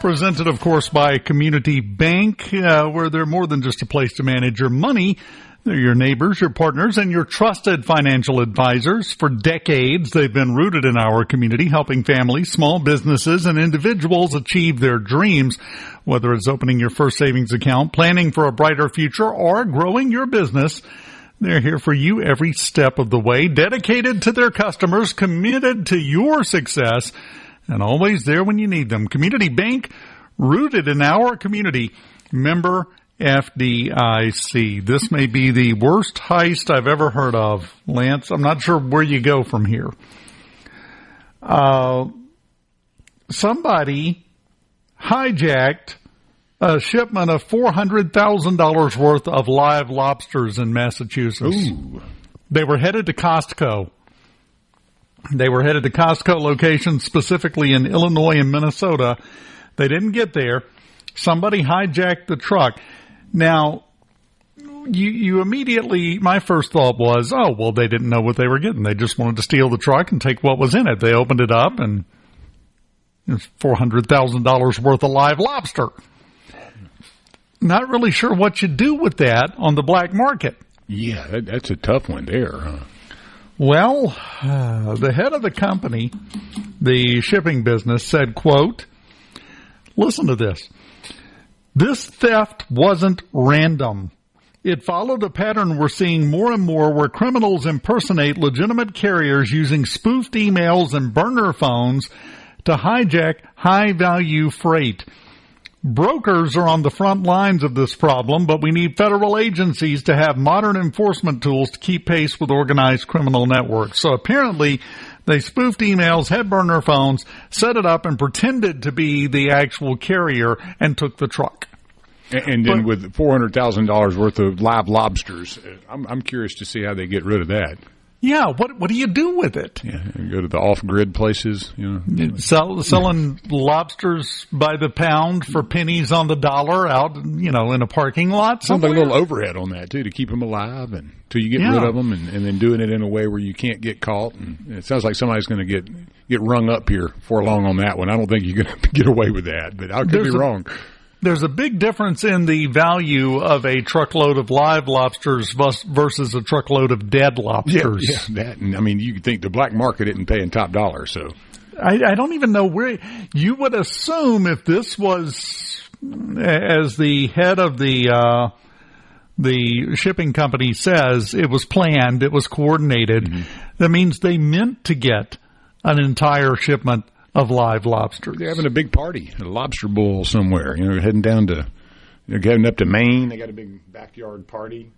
Presented, of course, by Community Bank, where they're more than just a place to manage your money. They're your neighbors, your partners, and your trusted financial advisors. For decades, they've been rooted in our community, helping families, small businesses, and individuals achieve their dreams. Whether it's opening your first savings account, planning for a brighter future, or growing your business, they're here for you every step of the way, dedicated to their customers, committed to your success, and always there when you need them. Community Bank, rooted in our community. Member FDIC. This may be the worst heist I've ever heard of, Lance. I'm not sure where you go from here. Somebody hijacked a shipment of $400,000 worth of live lobsters in Massachusetts. Ooh. They were headed to Costco. They were headed to Costco locations, specifically in Illinois and Minnesota. They didn't get there. Somebody hijacked the truck. Now, you immediately, my first thought was, oh, well, they didn't know what they were getting. They just wanted to steal the truck and take what was in it. They opened it up, and it was $400,000 worth of live lobster. Not really sure what you do with that on the black market. Yeah, that's a tough one there, huh? Well, the head of the company, the shipping business, said, quote, listen to this. This theft wasn't random. It followed a pattern we're seeing more and more where criminals impersonate legitimate carriers using spoofed emails and burner phones to hijack high-value freight. Brokers are on the front lines of this problem, but we need federal agencies to have modern enforcement tools to keep pace with organized criminal networks. So apparently they spoofed emails, had burner phones, set it up, and pretended to be the actual carrier and took the truck. And then with $400,000 worth of live lobsters, I'm curious to see how they get rid of that. Yeah, what do you do with it? Yeah, go to the off-grid places, you know. Selling lobsters by the pound for pennies on the dollar out, you know, in a parking lot somewhere. Something a little overhead on that, too, to keep them alive and till you get rid of them, and then doing it in a way where you can't get caught. And it sounds like somebody's going to get rung up here for long on that one. I don't think you're going to get away with that, but I could be wrong. There's a big difference in the value of a truckload of live lobsters versus a truckload of dead lobsters. Yeah, that. And I mean, you could think the black market isn't paying top dollar, so. I don't even know where you would assume if this was, as the head of the shipping company says, it was planned, it was coordinated. Mm-hmm. That means they meant to get an entire shipment of live lobsters. They're having a big party, a lobster bowl somewhere. You know, heading down to, heading up to Maine. They got a big backyard party.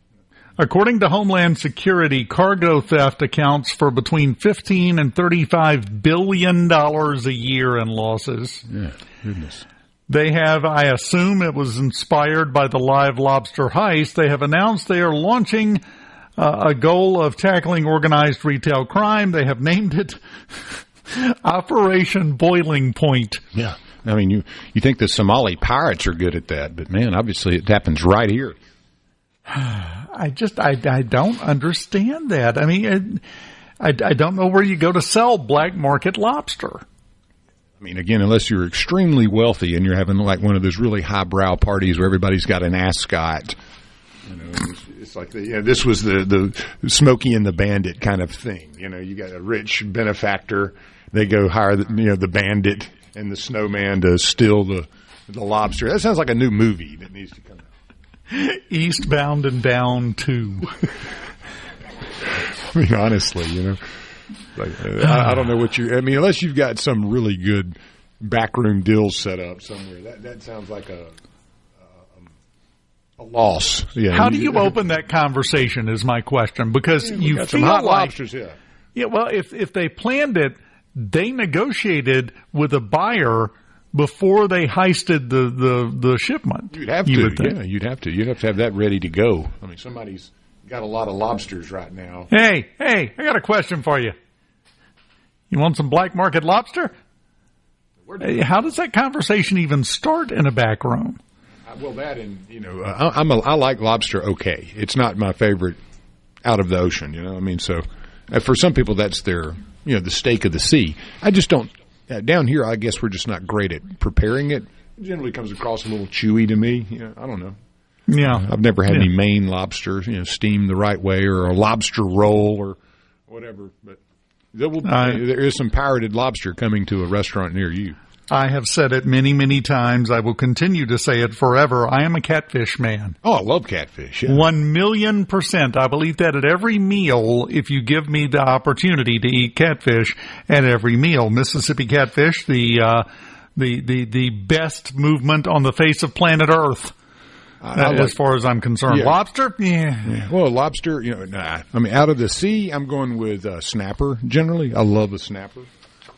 According to Homeland Security, cargo theft accounts for between $15 and $35 billion a year in losses. Yeah, goodness. They have, I assume it was inspired by the live lobster heist. They have announced they are launching a goal of tackling organized retail crime. They have named it Operation Boiling Point. Yeah. I mean, you think the Somali pirates are good at that, but man, obviously it happens right here. I don't understand that. I mean, I don't know where you go to sell black market lobster. I mean, again, unless you're extremely wealthy and you're having like one of those really highbrow parties where everybody's got an ascot. You know, it's like this was the Smokey and the Bandit kind of thing. You know, you got a rich benefactor. They go hire the bandit and the snowman to steal the lobster. That sounds like a new movie that needs to come out. Eastbound and Down 2. I mean, honestly, like, I don't know what unless you've got some really good backroom deal set up somewhere. That sounds like a loss. Yeah. How do you open that conversation is my question, because you got feel some hot like lobsters, yeah. Yeah, well, if they planned it, they negotiated with a buyer before they heisted the shipment. You'd have to. You'd have to. You'd have to have that ready to go. I mean, somebody's got a lot of lobsters right now. Hey, I got a question for you. You want some black market lobster? How does that conversation even start in a back room? Well, that and I like lobster. Okay, it's not my favorite out of the ocean. I mean, so for some people that's their the steak of the sea. I just don't. Down here, I guess we're just not great at preparing it. It generally comes across a little chewy to me. I don't know. Yeah, I've never had any Maine lobster, steamed the right way, or a lobster roll, or whatever. But there is some pirated lobster coming to a restaurant near you. I have said it many, many times. I will continue to say it forever. I am a catfish man. Oh, I love catfish. Yeah. 1,000,000%. I believe that at every meal, if you give me the opportunity to eat catfish at every meal. Mississippi catfish, the best movement on the face of planet Earth. As far as I'm concerned. Yeah. Lobster? Yeah. Well, lobster, nah. I mean, out of the sea, I'm going with snapper generally. I love a snapper.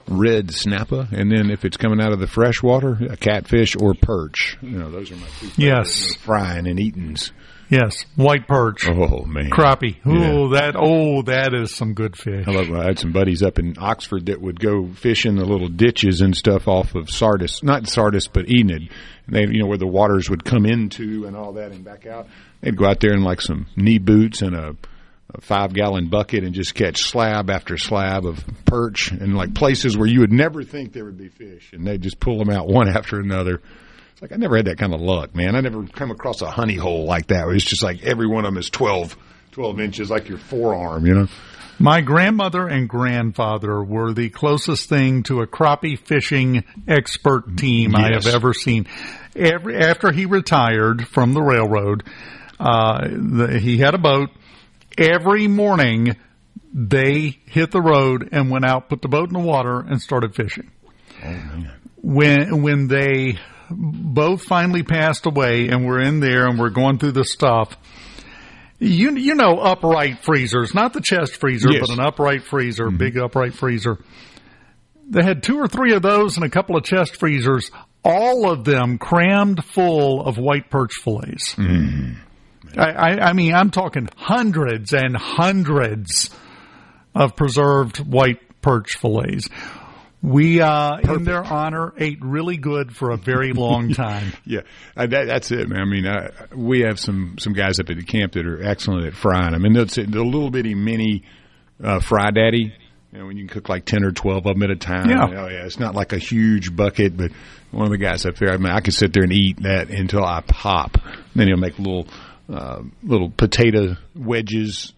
Red snapper. And then if it's coming out of the freshwater, a catfish or perch. Those are my two favorites. Yes. Frying and eatings. Yes. White perch. Oh, man. Crappie. Yeah. That is some good fish. I had some buddies up in Oxford that would go fish in the little ditches and stuff off of Sardis. Not Sardis, but Enid. And they, where the waters would come into and all that and back out. They'd go out there in like some knee boots and a 5-gallon bucket and just catch slab after slab of perch and like places where you would never think there would be fish, and they'd just pull them out one after another. It's like I never had that kind of luck, man. I never come across a honey hole like that where it's just like every one of them is 12 inches, like your forearm, My grandmother and grandfather were the closest thing to a crappie fishing expert team I have ever seen. After he retired from the railroad, he had a boat. Every morning, they hit the road and went out, put the boat in the water, and started fishing. Oh, man. When they both finally passed away, and we're in there and we're going through the stuff, upright freezers, not the chest freezer, but an upright freezer, big upright freezer. They had 2 or 3 of those and a couple of chest freezers, all of them crammed full of white perch fillets. Mm. I mean, I'm talking hundreds and hundreds of preserved white perch fillets. We, in their honor, ate really good for a very long time. Yeah, that's it, man. I mean, we have some guys up at the camp that are excellent at frying them. And the little bitty mini fry daddy, when you can cook like 10 or 12 of them at a time. Yeah. Oh, yeah, it's not like a huge bucket, but one of the guys up there, I mean, I could sit there and eat that until I pop. And then he'll make little potato wedges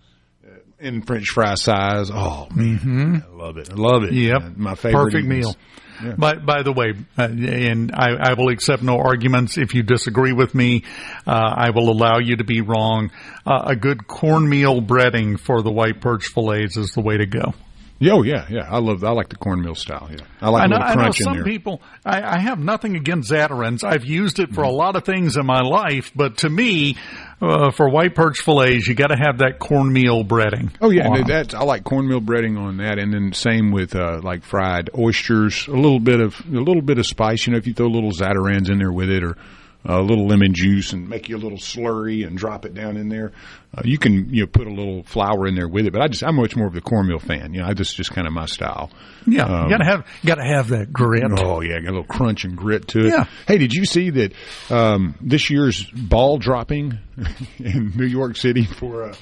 in French fry size. Oh, man, I love it. I love it. Yep. My favorite. Perfect meal. Yeah. By the way, and I will accept no arguments. If you disagree with me, I will allow you to be wrong. A good cornmeal breading for the white perch fillets is the way to go. Oh, yeah. I like the cornmeal style. Yeah, I like a little crunch in there. I know some people. I have nothing against Zatarain's. I've used it for a lot of things in my life, but to me, for white perch fillets, you got to have that cornmeal breading. Oh yeah, I like cornmeal breading on that, and then same with like fried oysters. A little bit of spice. If you throw little Zatarain's in there with it, or a little lemon juice and make you a little slurry and drop it down in there. You can put a little flour in there with it, but I'm much more of the cornmeal fan. This is just kind of my style. Yeah, you gotta have that grit. Oh yeah, got a little crunch and grit to it. Yeah. Hey, did you see that this year's ball dropping in New York City for?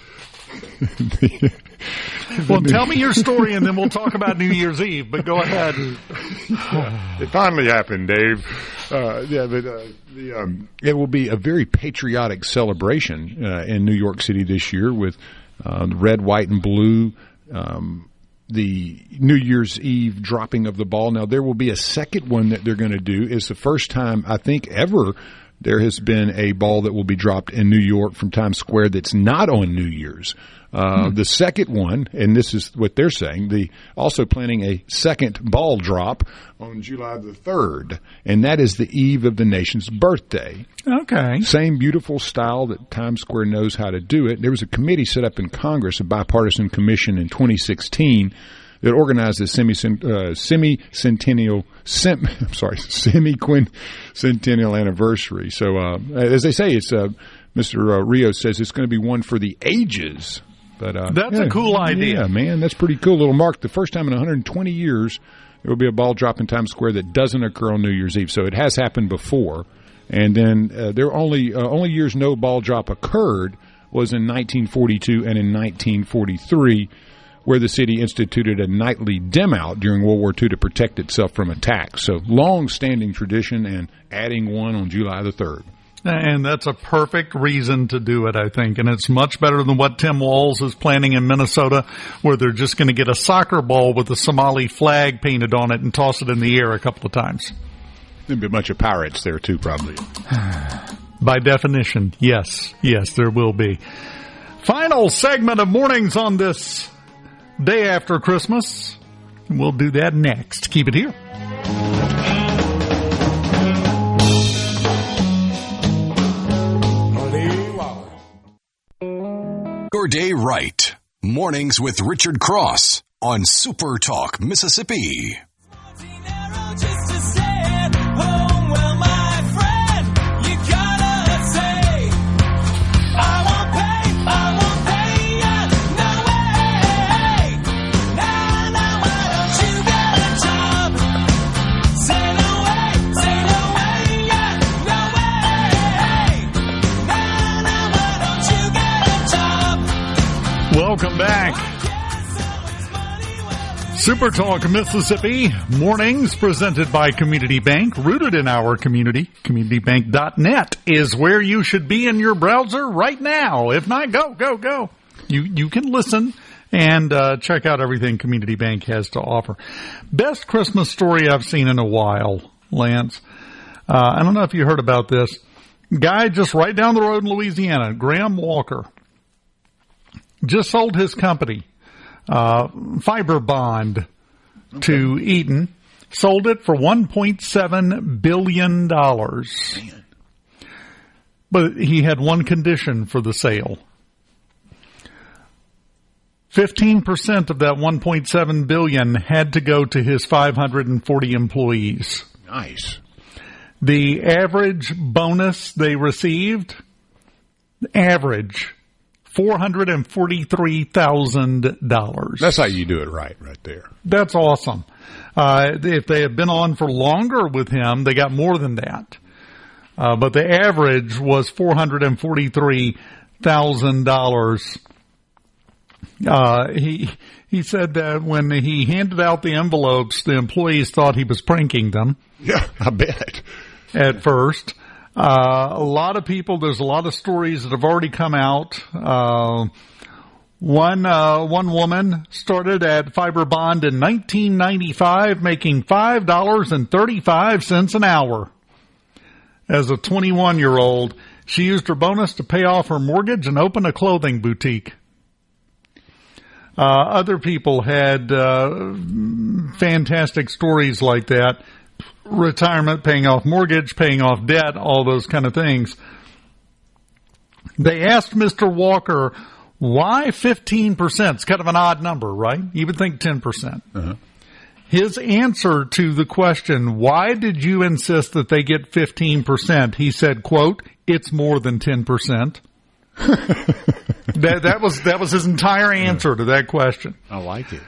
Well, tell me your story, and then we'll talk about New Year's Eve. But go ahead. It finally happened, Dave. It will be a very patriotic celebration in New York City this year with red, white, and blue. The New Year's Eve dropping of the ball. Now, there will be a second one that they're going to do. It's the first time, I think, ever there has been a ball that will be dropped in New York from Times Square that's not on New Year's. The second one, and this is what they're saying, also planning a second ball drop on July the 3rd, and that is the eve of the nation's birthday. Okay. Same beautiful style that Times Square knows how to do it. There was a committee set up in Congress, a bipartisan commission in 2016 that organized the semi-quincentennial anniversary. So, as they say, it's Mr. Rios says it's going to be one for the ages. But that's a cool idea. Yeah, man, that's pretty cool. It'll mark the first time in 120 years there will be a ball drop in Times Square that doesn't occur on New Year's Eve. So it has happened before. And then there are only years no ball drop occurred was in 1942 and in 1943, where the city instituted a nightly dim out during World War II to protect itself from attack. So long-standing tradition, and adding one on July the 3rd. And that's a perfect reason to do it, I think. And it's much better than what Tim Walz is planning in Minnesota, where they're just going to get a soccer ball with a Somali flag painted on it and toss it in the air a couple of times. There'll be a bunch of pirates there, too, probably. By definition, yes. Yes, there will be. Final segment of Mornings on this day after Christmas. We'll do that next. Keep it here. Your day right. Mornings with Richard Cross on SuperTalk, Mississippi. Welcome back. Super Talk Mississippi mornings presented by Community Bank, rooted in our community. CommunityBank.net is where you should be in your browser right now. If not, go. You can listen and check out everything Community Bank has to offer. Best Christmas story I've seen in a while, Lance. I don't know if you heard about this. Guy just right down the road in Louisiana, Graham Walker, just sold his company, Fiber Bond, to Eaton. Sold it for $1.7 billion. But he had one condition for the sale. 15% of that $1.7 billion had to go to his 540 employees. Nice. The average bonus they received, $443,000. That's how you do it right there. That's awesome. If they had been on for longer with him, they got more than that. But the average was $443,000. He said that when he handed out the envelopes, the employees thought he was pranking them. Yeah, I bet. At first. A lot of people, there's a lot of stories that have already come out. One woman started at Fiber Bond in 1995, making $5.35 an hour. As a 21-year-old, she used her bonus to pay off her mortgage and open a clothing boutique. Other people had fantastic stories like that. Retirement, paying off mortgage, paying off debt, all those kind of things. They asked Mr. Walker, why 15%? It's kind of an odd number, right? You would think 10%. Uh-huh. His answer to the question, why did you insist that they get 15%? He said, quote, it's more than 10%. That was his entire answer to that question. I like it.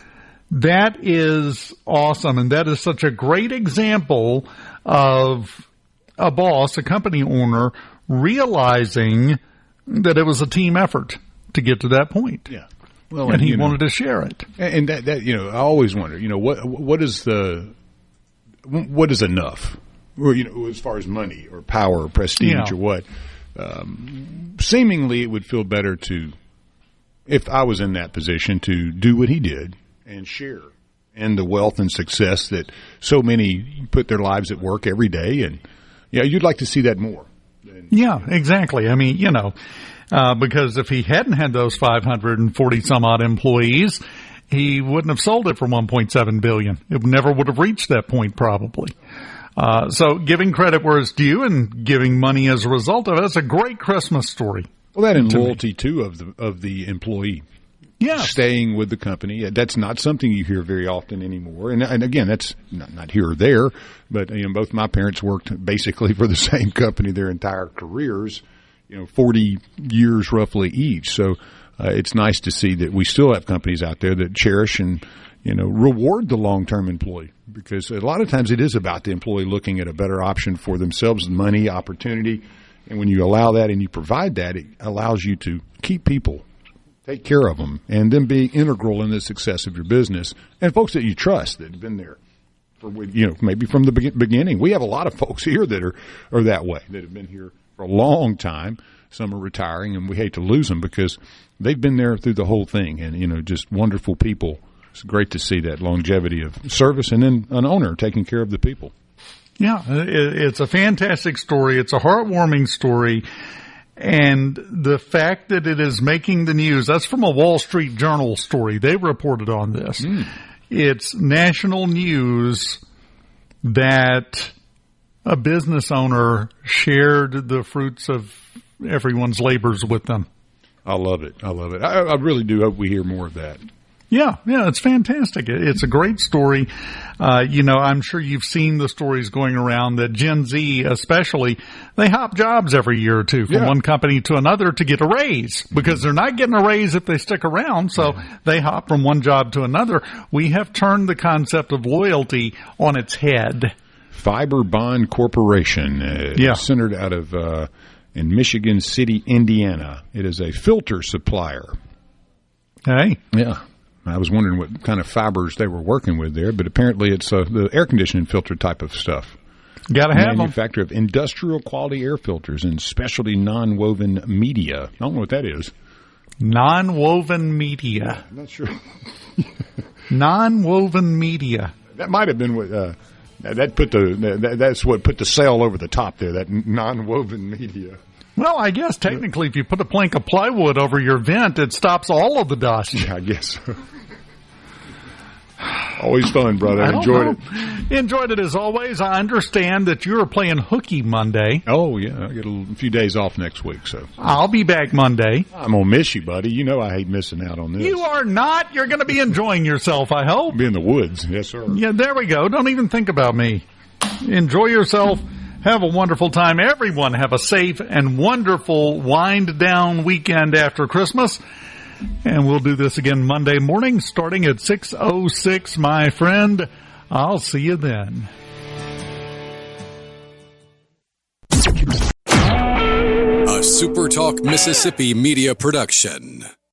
That is awesome, and that is such a great example of a boss, a company owner, realizing that it was a team effort to get to that point. Yeah. Well, and he wanted to share it. And that I always wonder, what is enough? Or, as far as money or power or prestige or what. Seemingly it would feel better if I was in that position, to do what he did and share in the wealth and success that so many put their lives at work every day. And you'd like to see that more. Exactly. I mean, because if he hadn't had those 540 some odd employees, he wouldn't have sold it for $1.7 billion. It never would have reached that point, probably. So giving credit where it's due and giving money as a result of it, that's a great Christmas story. Well, that and loyalty too of the employee. Yeah. Staying with the company. That's not something you hear very often anymore. And again, that's not here or there, but both my parents worked basically for the same company their entire careers, 40 years roughly each. So it's nice to see that we still have companies out there that cherish and reward the long-term employee, because a lot of times it is about the employee looking at a better option for themselves, money, opportunity. And when you allow that and you provide that, it allows you to keep people, take care of them, and then be integral in the success of your business. And folks that you trust that have been there for, maybe from the beginning. We have a lot of folks here that are that way, that have been here for a long time. Some are retiring, and we hate to lose them because they've been there through the whole thing, and, just wonderful people. It's great to see that longevity of service, and then an owner taking care of the people. Yeah, it's a fantastic story. It's a heartwarming story. And the fact that it is making the news, that's from a Wall Street Journal story. They reported on this. It's national news that a business owner shared the fruits of everyone's labors with them. I love it. I really do hope we hear more of that. Yeah, it's fantastic. It's a great story. I'm sure you've seen the stories going around that Gen Z especially, they hop jobs every year or two from one company to another to get a raise, because they're not getting a raise if they stick around, so they hop from one job to another. We have turned the concept of loyalty on its head. Fiber Bond Corporation, centered out of in Michigan City, Indiana. It is a filter supplier. Hey. Yeah. I was wondering what kind of fibers they were working with there, but apparently it's the air conditioning filter type of stuff. Got to have them. Manufacturer of industrial quality air filters and specialty non-woven media. I don't know what that is. Non-woven media. I'm not sure. Non-woven media. That might have been what that's what put the sail over the top there. That non-woven media. Well, I guess technically if you put a plank of plywood over your vent, it stops all of the dust. Yeah, I guess so. Always fun, brother. Enjoyed it. Enjoyed it as always. I understand that you're playing hooky Monday. Oh, yeah. I get a few days off next week, so. I'll be back Monday. I'm going to miss you, buddy. You know I hate missing out on this. You are not. You're going to be enjoying yourself, I hope. Be in the woods. Yes, sir. Yeah, there we go. Don't even think about me. Enjoy yourself. Have a wonderful time. Everyone have a safe and wonderful wind-down weekend after Christmas. And we'll do this again Monday morning starting at 6:06, my friend. I'll see you then. A SuperTalk Mississippi media production.